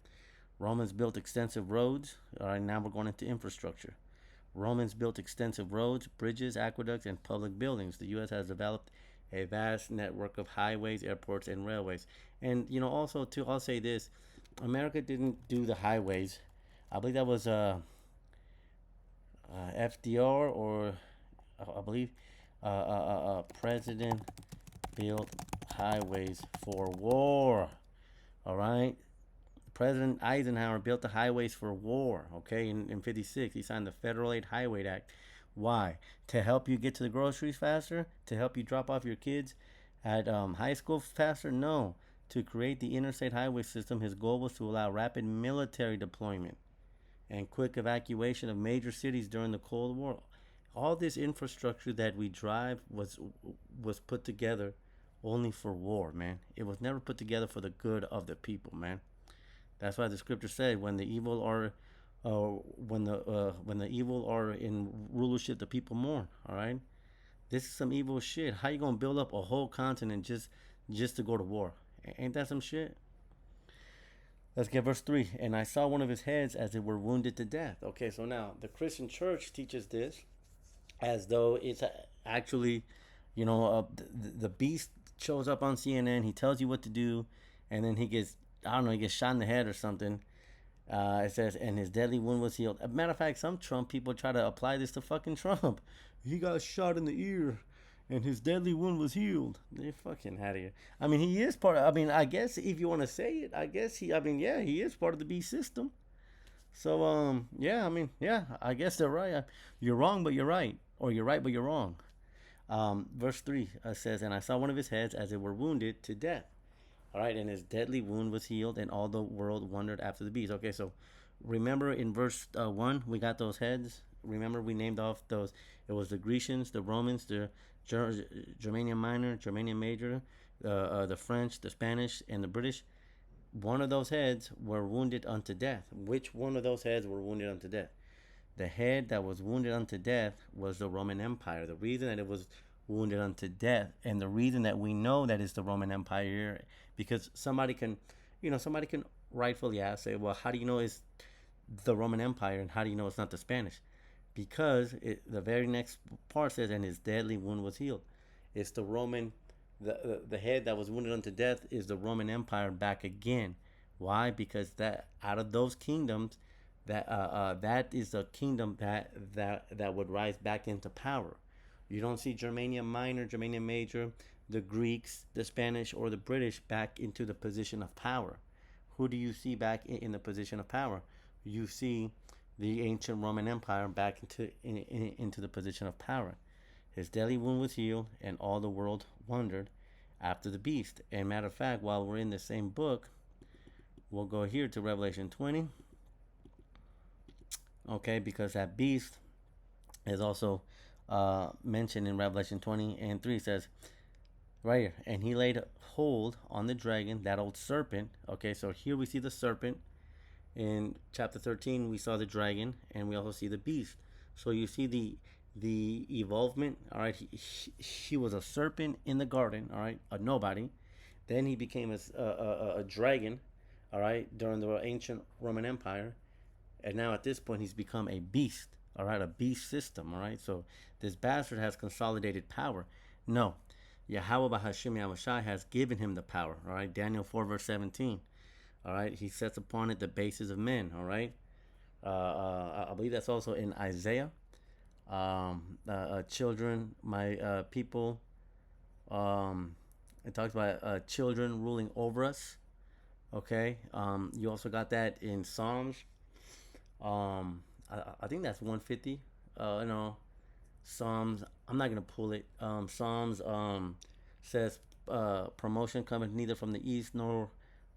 Romans built extensive roads. All right, now we're going into infrastructure. Romans built extensive roads, bridges, aqueducts, and public buildings. The U.S. has developed a vast network of highways, airports, and railways. And also too, I'll say this: America didn't do the highways. I believe that was FDR, or I believe President built highways for war. All right, President Eisenhower built the highways for war. Okay, in 56, he signed the Federal Aid Highway Act. Why? To help you get to the groceries faster? To help you drop off your kids at high school faster? No. To create the interstate highway system, his goal was to allow rapid military deployment and quick evacuation of major cities during the Cold War. All this infrastructure that we drive was put together only for war, man. It was never put together for the good of the people, man. That's why the scripture said, when the evil are when the evil are in rulership, the people mourn. All right, this is some evil shit. How you gonna build up a whole continent just to go to war? Ain't that some shit? Let's get verse 3. And I saw one of his heads as it were wounded to death. Okay, so now the Christian church teaches this as though it's actually, the beast shows up on CNN. He tells you what to do, and then he gets, I don't know, he gets shot in the head or something. It says, and his deadly wound was healed. As a matter of fact, some Trump people try to apply this to fucking Trump. He got shot in the ear, and his deadly wound was healed. They're fucking out of here. I mean, he is part of, I guess if you want to say it, he is part of the beast system. So, I guess they're right. You're wrong, but you're right. Or you're right, but you're wrong. Verse 3 says, and I saw one of his heads as it were wounded to death. All right, and his deadly wound was healed, and all the world wondered after the beast. Okay, so remember in verse 1, we got those heads. Remember we named off those. It was the Grecians, the Romans, the Germanian Minor, Germanian Major, the French, the Spanish, and the British. One of those heads were wounded unto death. Which one of those heads were wounded unto death? The head that was wounded unto death was the Roman Empire. The reason that it was wounded unto death, and the reason that we know that it's the Roman Empire, because somebody can rightfully ask, say, well, how do you know it's the Roman Empire, and how do you know it's not the Spanish? Because the very next part says, and his deadly wound was healed. It's the Roman, the head that was wounded unto death is the Roman Empire back again. Why? Because that out of those kingdoms, that is the kingdom that would rise back into power. You don't see Germania Minor, Germania Major, the Greeks, the Spanish, or the British back into the position of power. Who do you see back in the position of power? You see the ancient Roman Empire back into the position of power. His deadly wound was healed, and all the world wondered after the beast. And matter of fact, while we're in the same book, we'll go here to Revelation 20. Okay, because that beast is also mentioned in Revelation 20 and 3. It says right here, and he laid hold on the dragon, that old serpent. Okay, so here we see the serpent. In chapter 13, we saw the dragon, and we also see the beast. So you see the evolvement. All right, he was a serpent in the garden. All right, a nobody. Then he became a dragon. All right, during the ancient Roman Empire, and now at this point he's become a beast. All right, a beast system. All right, so this bastard has consolidated power. No, Yahweh Bahashim Yahushai has given him the power. All right, Daniel 4 verse 17. All right, he sets upon it the bases of men. All right, I believe that's also in Isaiah. Children, my people. It talks about children ruling over us. Okay, you also got that in Psalms. I think that's 150. Psalms. I'm not gonna pull it. Psalms says promotion cometh neither from the east nor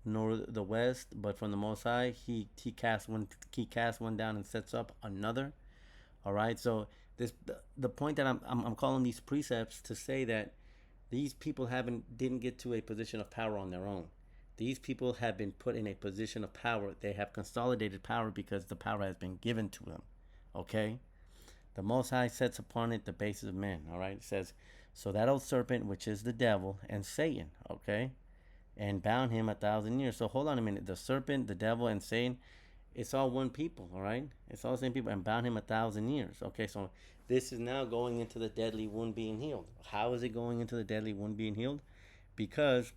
the west, but from the Most High. He casts one down and sets up another. All right. So the point that I'm calling these precepts to say that these people didn't get to a position of power on their own. These people have been put in a position of power. They have consolidated power because the power has been given to them. Okay? The Most High sets upon it the basis of men. All right? It says, so that old serpent, which is the devil and Satan, okay? And bound him 1,000 years. So hold on a minute. The serpent, the devil, and Satan, it's all one people, all right? It's all the same people. And bound him 1,000 years. Okay, so this is now going into the deadly wound being healed. How is it going into the deadly wound being healed? Because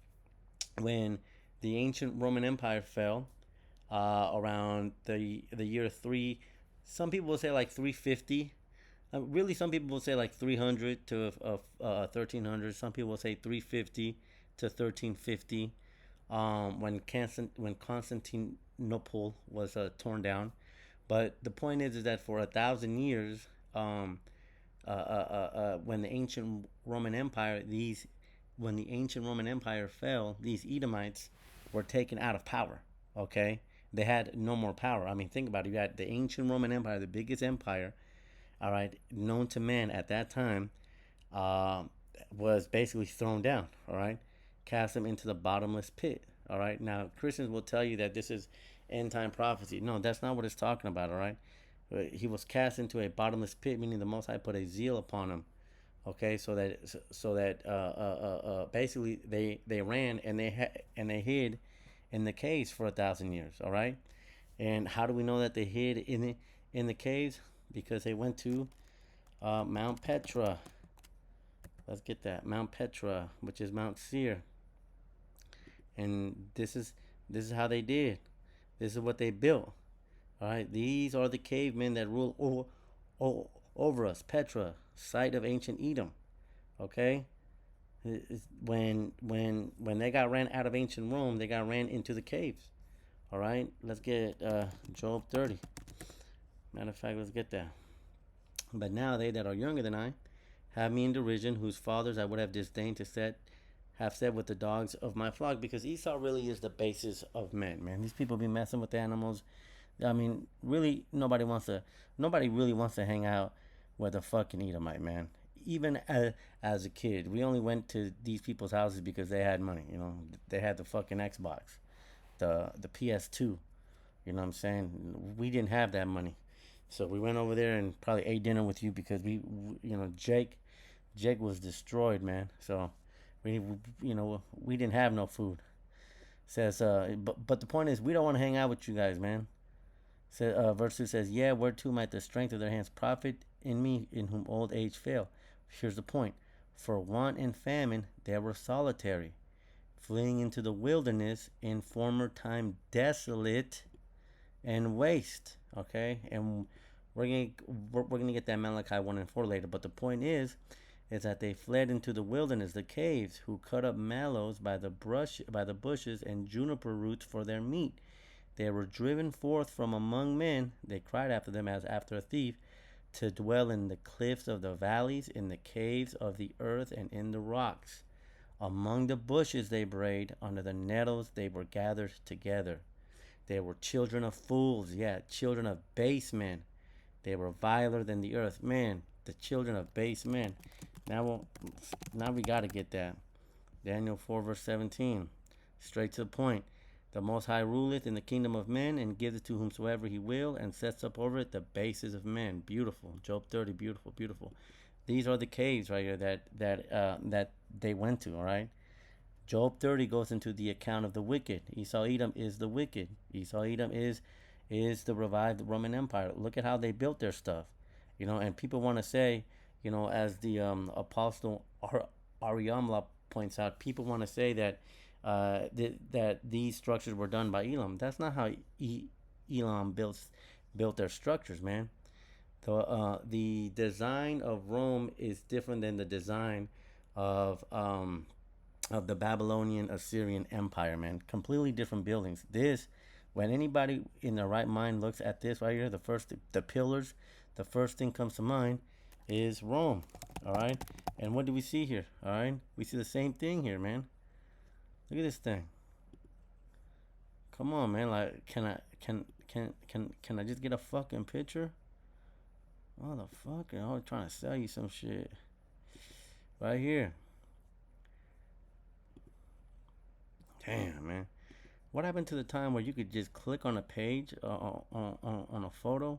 when the ancient Roman Empire fell around the year 3. Some people will say like 350. Really, some people will say like 300 to 1300. Some people will say 350 to 1350. When Constantine no pool was torn down. But the point is that for 1,000 years, um, when the ancient Roman Empire, these when the ancient Roman Empire fell, these Edomites were taken out of power. Okay, they had no more power. I mean, think about it. You had the ancient Roman Empire, the biggest empire, all right, known to man at that time, uh, was basically thrown down. All right, cast them into the bottomless pit. All right. Now Christians will tell you that this is end time prophecy. No, that's not what it's talking about. All right. He was cast into a bottomless pit, meaning the Most High put a zeal upon him. Okay, so that basically they ran and they hid in the caves for 1,000 years. All right, and how do we know that they hid in the caves? Because they went to Mount Petra. Let's get that Mount Petra, which is Mount Seir, and this is how they did. This is what they built. All right, these are the cavemen that rule over us. Petra, site of ancient Edom. Okay, when they got ran out of ancient Rome, they got ran into the caves. All right, let's get Job 30. Matter of fact, let's get that. But now they that are younger than I have me in derision, whose fathers I would have disdained to set, have said with the dogs of my flock, because Esau really is the basis of men, man. These people be messing with the animals. I mean, really, nobody really wants to hang out with a fucking Edomite, man. Even as a kid, we only went to these people's houses because they had money. You know, they had the fucking Xbox, the PS2. You know what I'm saying? We didn't have that money, so we went over there and probably ate dinner with you because Jake was destroyed, man. So we didn't have no food. Says, but the point is, we don't want to hang out with you guys, man. Verse 2 says, yeah, whereto might the strength of their hands profit in me, in whom old age fail. Here's the point. For want and famine they were solitary, fleeing into the wilderness, in former time desolate and waste. Okay, and we're gonna get that Malachi 1 and 4 later. But the point is that they fled into the wilderness, the caves, who cut up mallows by the bushes and juniper roots for their meat. They were driven forth from among men. They cried after them as after a thief, to dwell in the cliffs of the valleys, in the caves of the earth, and in the rocks. Among the bushes they brayed, under the nettles they were gathered together. They were children of fools, children of base men. They were viler than the earth. Man, the children of base men. Now we got to get that. Daniel 4 verse 17. Straight to the point. The Most High ruleth in the kingdom of men, and giveth to whomsoever he will, and sets up over it the bases of men. Beautiful. Job 30, beautiful, beautiful. These are the caves right here that they went to, all right? Job 30 goes into the account of the wicked. Esau Edom is the wicked. Esau Edom is the revived Roman Empire. Look at how they built their stuff. And people want to say, as the apostle Ariamla points out, people want to say that that these structures were done by Elam. That's not how Elam built their structures, man. The design of Rome is different than the design of the Babylonian Assyrian Empire, man. Completely different buildings. When anybody in their right mind looks at this right here, the pillars, the first thing comes to mind is Rome. All right. And what do we see here? All right. We see the same thing here, man. Look at this thing. Come on, man. Like, can I just get a fucking picture? Motherfucker, I was trying to sell you some shit. Right here. Damn, man. What happened to the time where you could just click on a page on a photo,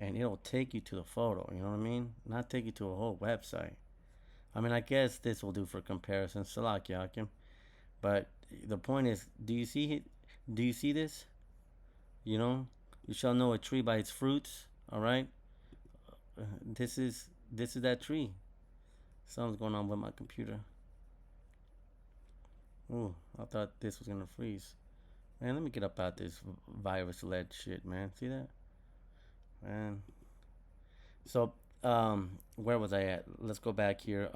and it'll take you to the photo? You know what I mean? Not take you to a whole website. I mean, I guess this will do for comparison. Salak Yakim. But the point is, do you see it? Do you see this? You shall know a tree by its fruits. All right. This is that tree. Something's going on with my computer. Ooh, I thought this was gonna freeze. Man, let me get up out this virus-led shit, man. See that? Man. So, where was I at? Let's go back here.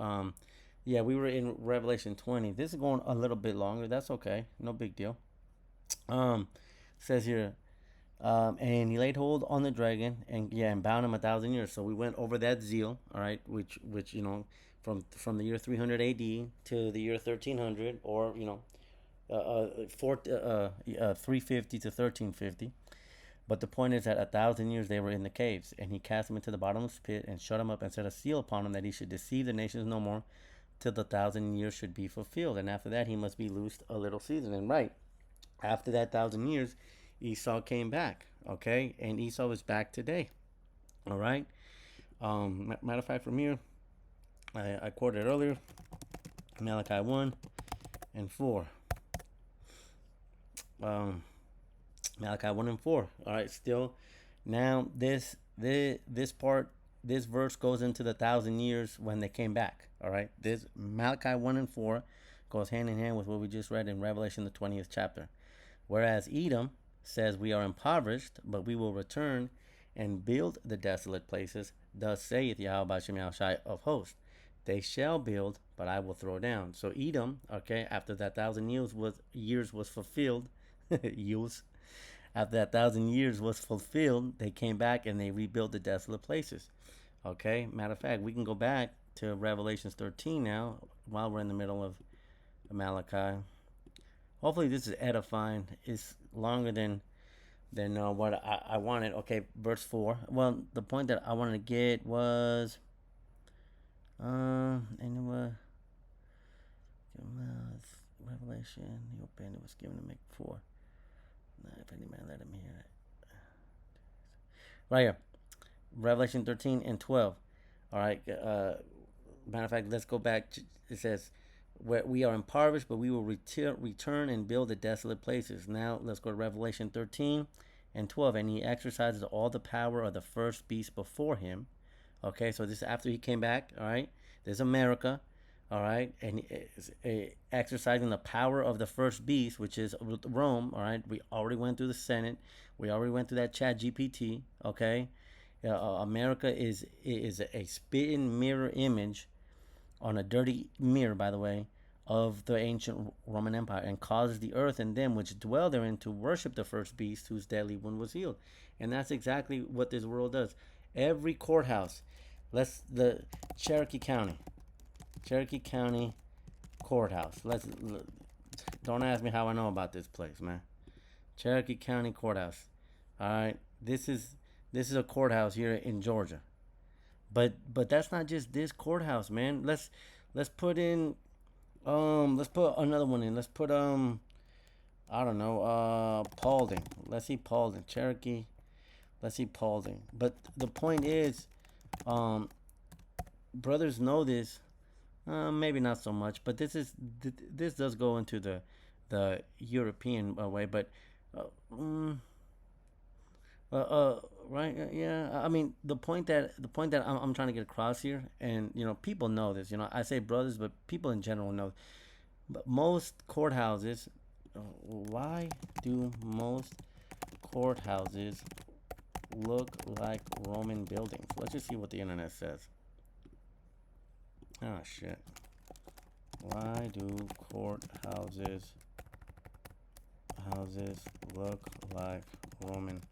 Yeah, we were in Revelation 20. This is going a little bit longer. That's okay. No big deal. says here, and he laid hold on the dragon and bound him 1,000 years. So we went over that zeal, all right, which from the year 300 A.D. to the year 1300, or 350 to 1350. But the point is that 1,000 years they were in the caves, and he cast them into the bottomless pit and shut them up and set a seal upon them that he should deceive the nations no more till the 1,000 years should be fulfilled. And after that he must be loosed a little season. And right after that 1,000 years, Esau came back. Okay, and Esau is back today. All right. Matter of fact, from here, I quoted earlier, Malachi 1 and 4. Malachi 1 and 4. All right, still. Now this verse goes into the 1,000 years when they came back. All right, this Malachi 1 and 4 goes hand in hand with what we just read in Revelation the 20th chapter. Whereas Edom says, we are impoverished, but we will return and build the desolate places. Thus saith Yahweh Bashem Yahushai of hosts. They shall build, but I will throw down. So Edom, okay, after that 1,000 years was fulfilled, after that 1,000 years was fulfilled, they came back and they rebuilt the desolate places. Okay, matter of fact, we can go back to Rev.13 now while we're in the middle of Malachi. Hopefully this is edifying. It's longer than what I wanted. Okay, verse 4. Well, the point that I wanted to get was anyway, Revelation, he opened, it was given to make 4. If any man let him hear it. Right here, Revelation 13 and 12. All right. Matter of fact, let's go back. It says, we are impoverished, but we will return and build the desolate places. Now let's go to Revelation 13 and 12. And he exercises all the power of the first beast before him. Okay, so this is after he came back. All right, there's America. All right, and exercising the power of the first beast, which is Rome. All right, we already went through the Senate. We already went through that Chat GPT. Okay, America is a spitting mirror image on a dirty mirror, by the way, of the ancient Roman Empire, and causes the earth and them which dwell therein to worship the first beast whose deadly wound was healed. And that's exactly what this world does. Every courthouse, the Cherokee County courthouse. Don't ask me how I know about this place, man. Cherokee County courthouse. All right, this is a courthouse here in Georgia. But that's not just this courthouse, man. Let's put in let's put another one in. Let's put I don't know, Paulding. Let's see Paulding, Cherokee. Let's see Paulding. But the point is, brothers know this. Maybe not so much, but this does go into the European way, but right, yeah. I mean, the point that I'm trying to get across here, and people know this. I say brothers, but people in general know. But most courthouses, why do most courthouses look like Roman buildings? Let's just see what the internet says. Oh shit. Why do courthouses look like Roman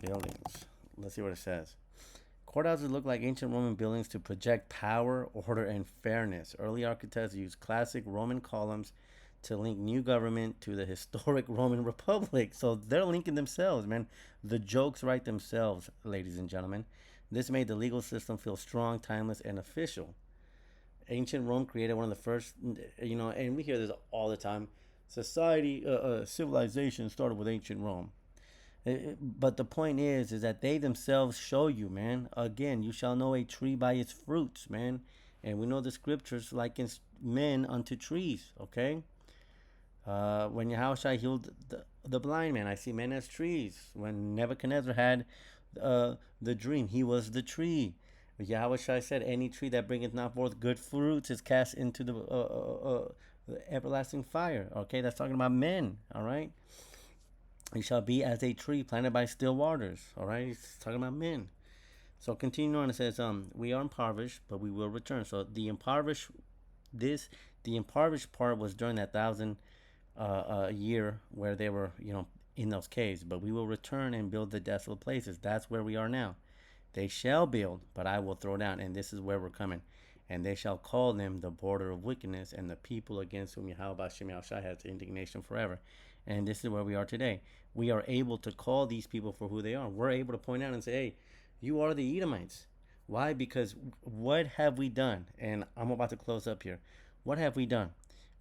buildings? Let's see what it says. Courthouses look like ancient Roman buildings to project power, order, and fairness. Early architects used classic Roman columns to link new government to the historic Roman Republic. So they're linking themselves, man. The jokes write themselves, ladies and gentlemen. This made the legal system feel strong, timeless, and official. Ancient Rome created one of the first, and we hear this all the time. Civilization started with ancient Rome. But the point is that they themselves show you, man. Again, you shall know a tree by its fruits, man. And we know the scriptures liken men unto trees, okay? When Yahushua healed the blind man, I see men as trees. When Nebuchadnezzar had the dream, he was the tree. Yahushua said, any tree that bringeth not forth good fruits is cast into the everlasting fire. Okay, that's talking about men, all right? He shall be as a tree planted by still waters, all right? He's talking about men. So continuing on, it says, we are impoverished, but we will return. So the impoverished part was during that 1,000 year where they were, in those caves, but we will return and build the desolate places. That's where we are now. They shall build, but I will throw down. And this is where we're coming. And they shall call them the border of wickedness, and the people against whom Yahweh Hashem Yahushua has indignation forever. And this is where we are today. We are able to call these people for who they are. We're able to point out and say, hey, you are the Edomites. Why? Because what have we done? And I'm about to close up here. What have we done?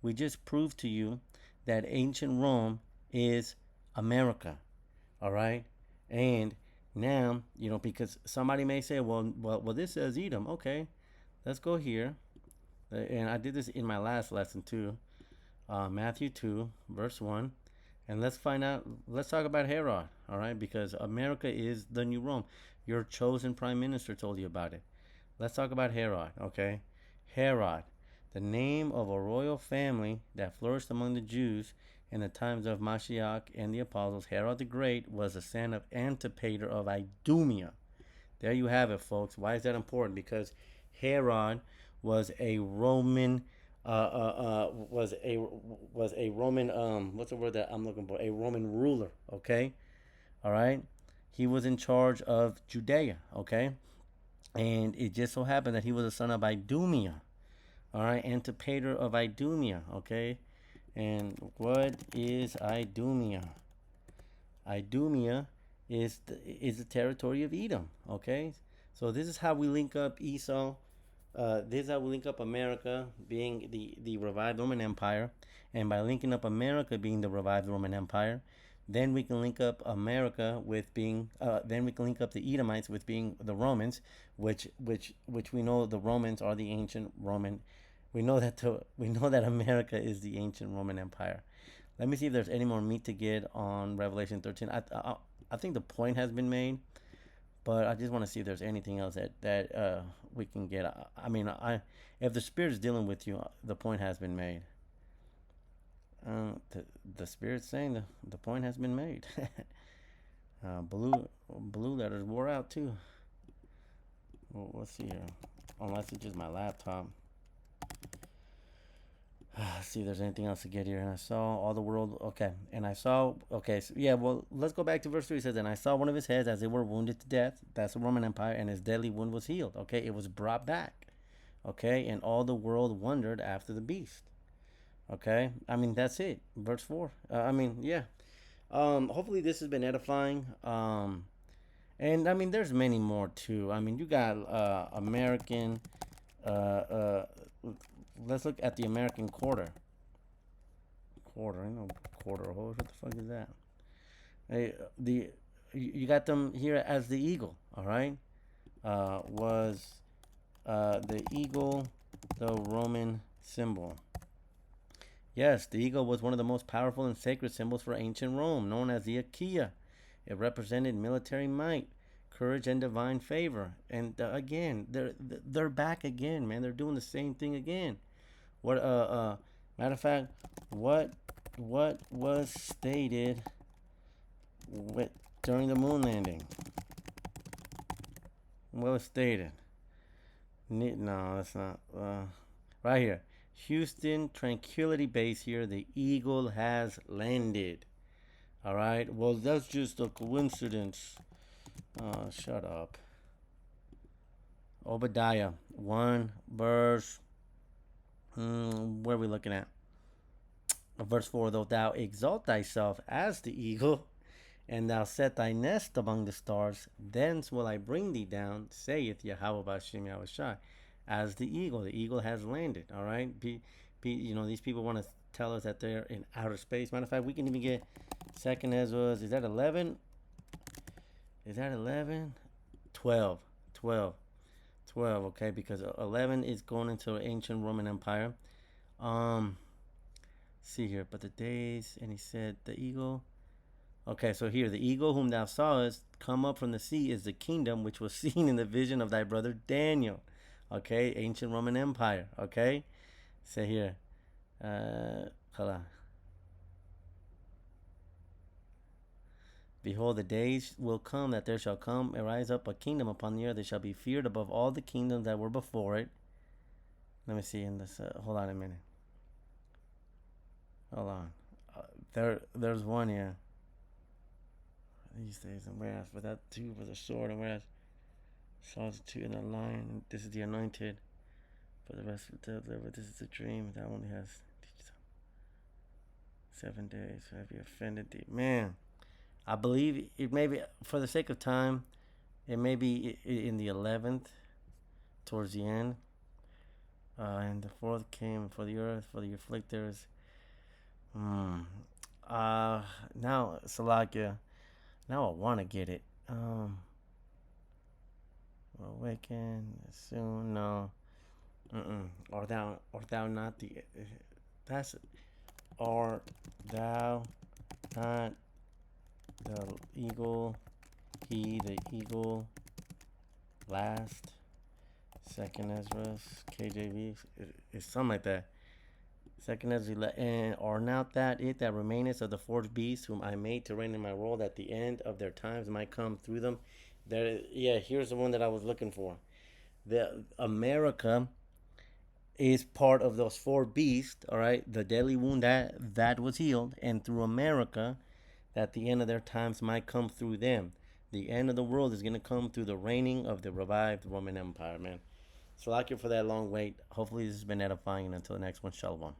We just proved to you that ancient Rome is America. All right? And now, because somebody may say, well, this says Edom. Okay, let's go here. And I did this in my last lesson too. Matthew 2, verse 1. And let's talk about Herod, all right? Because America is the new Rome. Your chosen prime minister told you about it. Let's talk about Herod, okay? Herod, the name of a royal family that flourished among the Jews in the times of Mashiach and the apostles. Herod the Great was the son of Antipater of Idumea. There you have it, folks. Why is that important? Because Herod was a Roman was a Roman what's the word that I'm looking for? A Roman ruler, okay? All right? He was in charge of Judea, okay? And it just so happened that he was a son of Idumea. All right, Antipater of Idumea, okay? And what is Idumea? Idumea is the territory of Edom, okay? So this is how we link up Esau. This is how we link up America being the revived Roman Empire. And by linking up America being the revived Roman Empire, then we can link up America with being, then we can link up the Edomites with being the Romans, which we know the Romans are the ancient Roman. We know that America is the ancient Roman Empire. Let me see if there's any more meat to get on Revelation 13. I think the point has been made, but I just want to see if there's anything else that we can get. I mean, if the Spirit is dealing with you, the point has been made. The Spirit's saying the point has been made. Blue letters wore out too. Well, let's see here. Unless it's just my laptop. See if there's anything else to get here. And I saw all the world. Okay. And I saw. Okay. So yeah. Well, let's go back to verse 3. It says, and I saw one of his heads as they were wounded to death. That's the Roman Empire. And his deadly wound was healed. Okay. It was brought back. Okay. And all the world wondered after the beast. Okay. I mean, that's it. Verse 4. Yeah. Hopefully this has been edifying. And I mean, there's many more too. I mean, you got American. Let's look at the American quarter. Quarter. What the fuck is that? Hey, you got them here as the eagle. All right. Was the eagle the Roman symbol? Yes, the eagle was one of the most powerful and sacred symbols for ancient Rome, known as the Achaia. It represented military might, courage, and divine favor. And again, they're back again, man. They're doing the same thing again. What matter of fact, what was stated during the moon landing? What was stated? No, that's not. Right here. Houston Tranquility Base here. The Eagle has landed. All right. Well, that's just a coincidence. Shut up. Obadiah 1 verse. Where are we looking at? Verse 4. Though thou exalt thyself as the eagle, and thou set thy nest among the stars, thence will I bring thee down, saith Yahweh B'Hashem Yahushua. As the eagle has landed. All right. These people want to tell us that they're in outer space. Matter of fact, we can even get Second Ezra. Is that 11? Is that 11? 12. Okay, because 11 is going into ancient Roman Empire. See here, but the days, and he said the eagle. Okay, so here, the eagle whom thou sawest come up from the sea is the kingdom which was seen in the vision of thy brother Daniel. Okay, ancient Roman Empire. Okay, say here, hold on. Behold, the days will come that there shall come arise up a kingdom upon the earth that shall be feared above all the kingdoms that were before it. Let me see in this. Hold on a minute. Hold on. There's one here. these days, and whereas for that two for the sword, and whereas Saul's two in the lion, and this is the anointed. For the rest of the deliver, this is a dream that only has 7 days. So have you offended thee? Man, I believe it may be, for the sake of time, it may be in the 11th, towards the end. And the fourth came for the earth, for the afflictors. Now, Salakia, now I want to get it. Awaken soon, no. Or thou not the, that's, or thou not the eagle, he the eagle, last, second Ezra, KJV, it's something like that. Second Ezra, and or not that it that remaineth of the fourth beast, whom I made to reign in my world, at the end of their times might come through them. There, yeah, here's the one that I was looking for. The America is part of those four beasts, all right? The deadly wound that was healed, and through America, that the end of their times might come through them. The end of the world is going to come through the reigning of the revived Roman Empire, man. So, like you for that long wait. Hopefully, this has been edifying. And until the next one, shalom.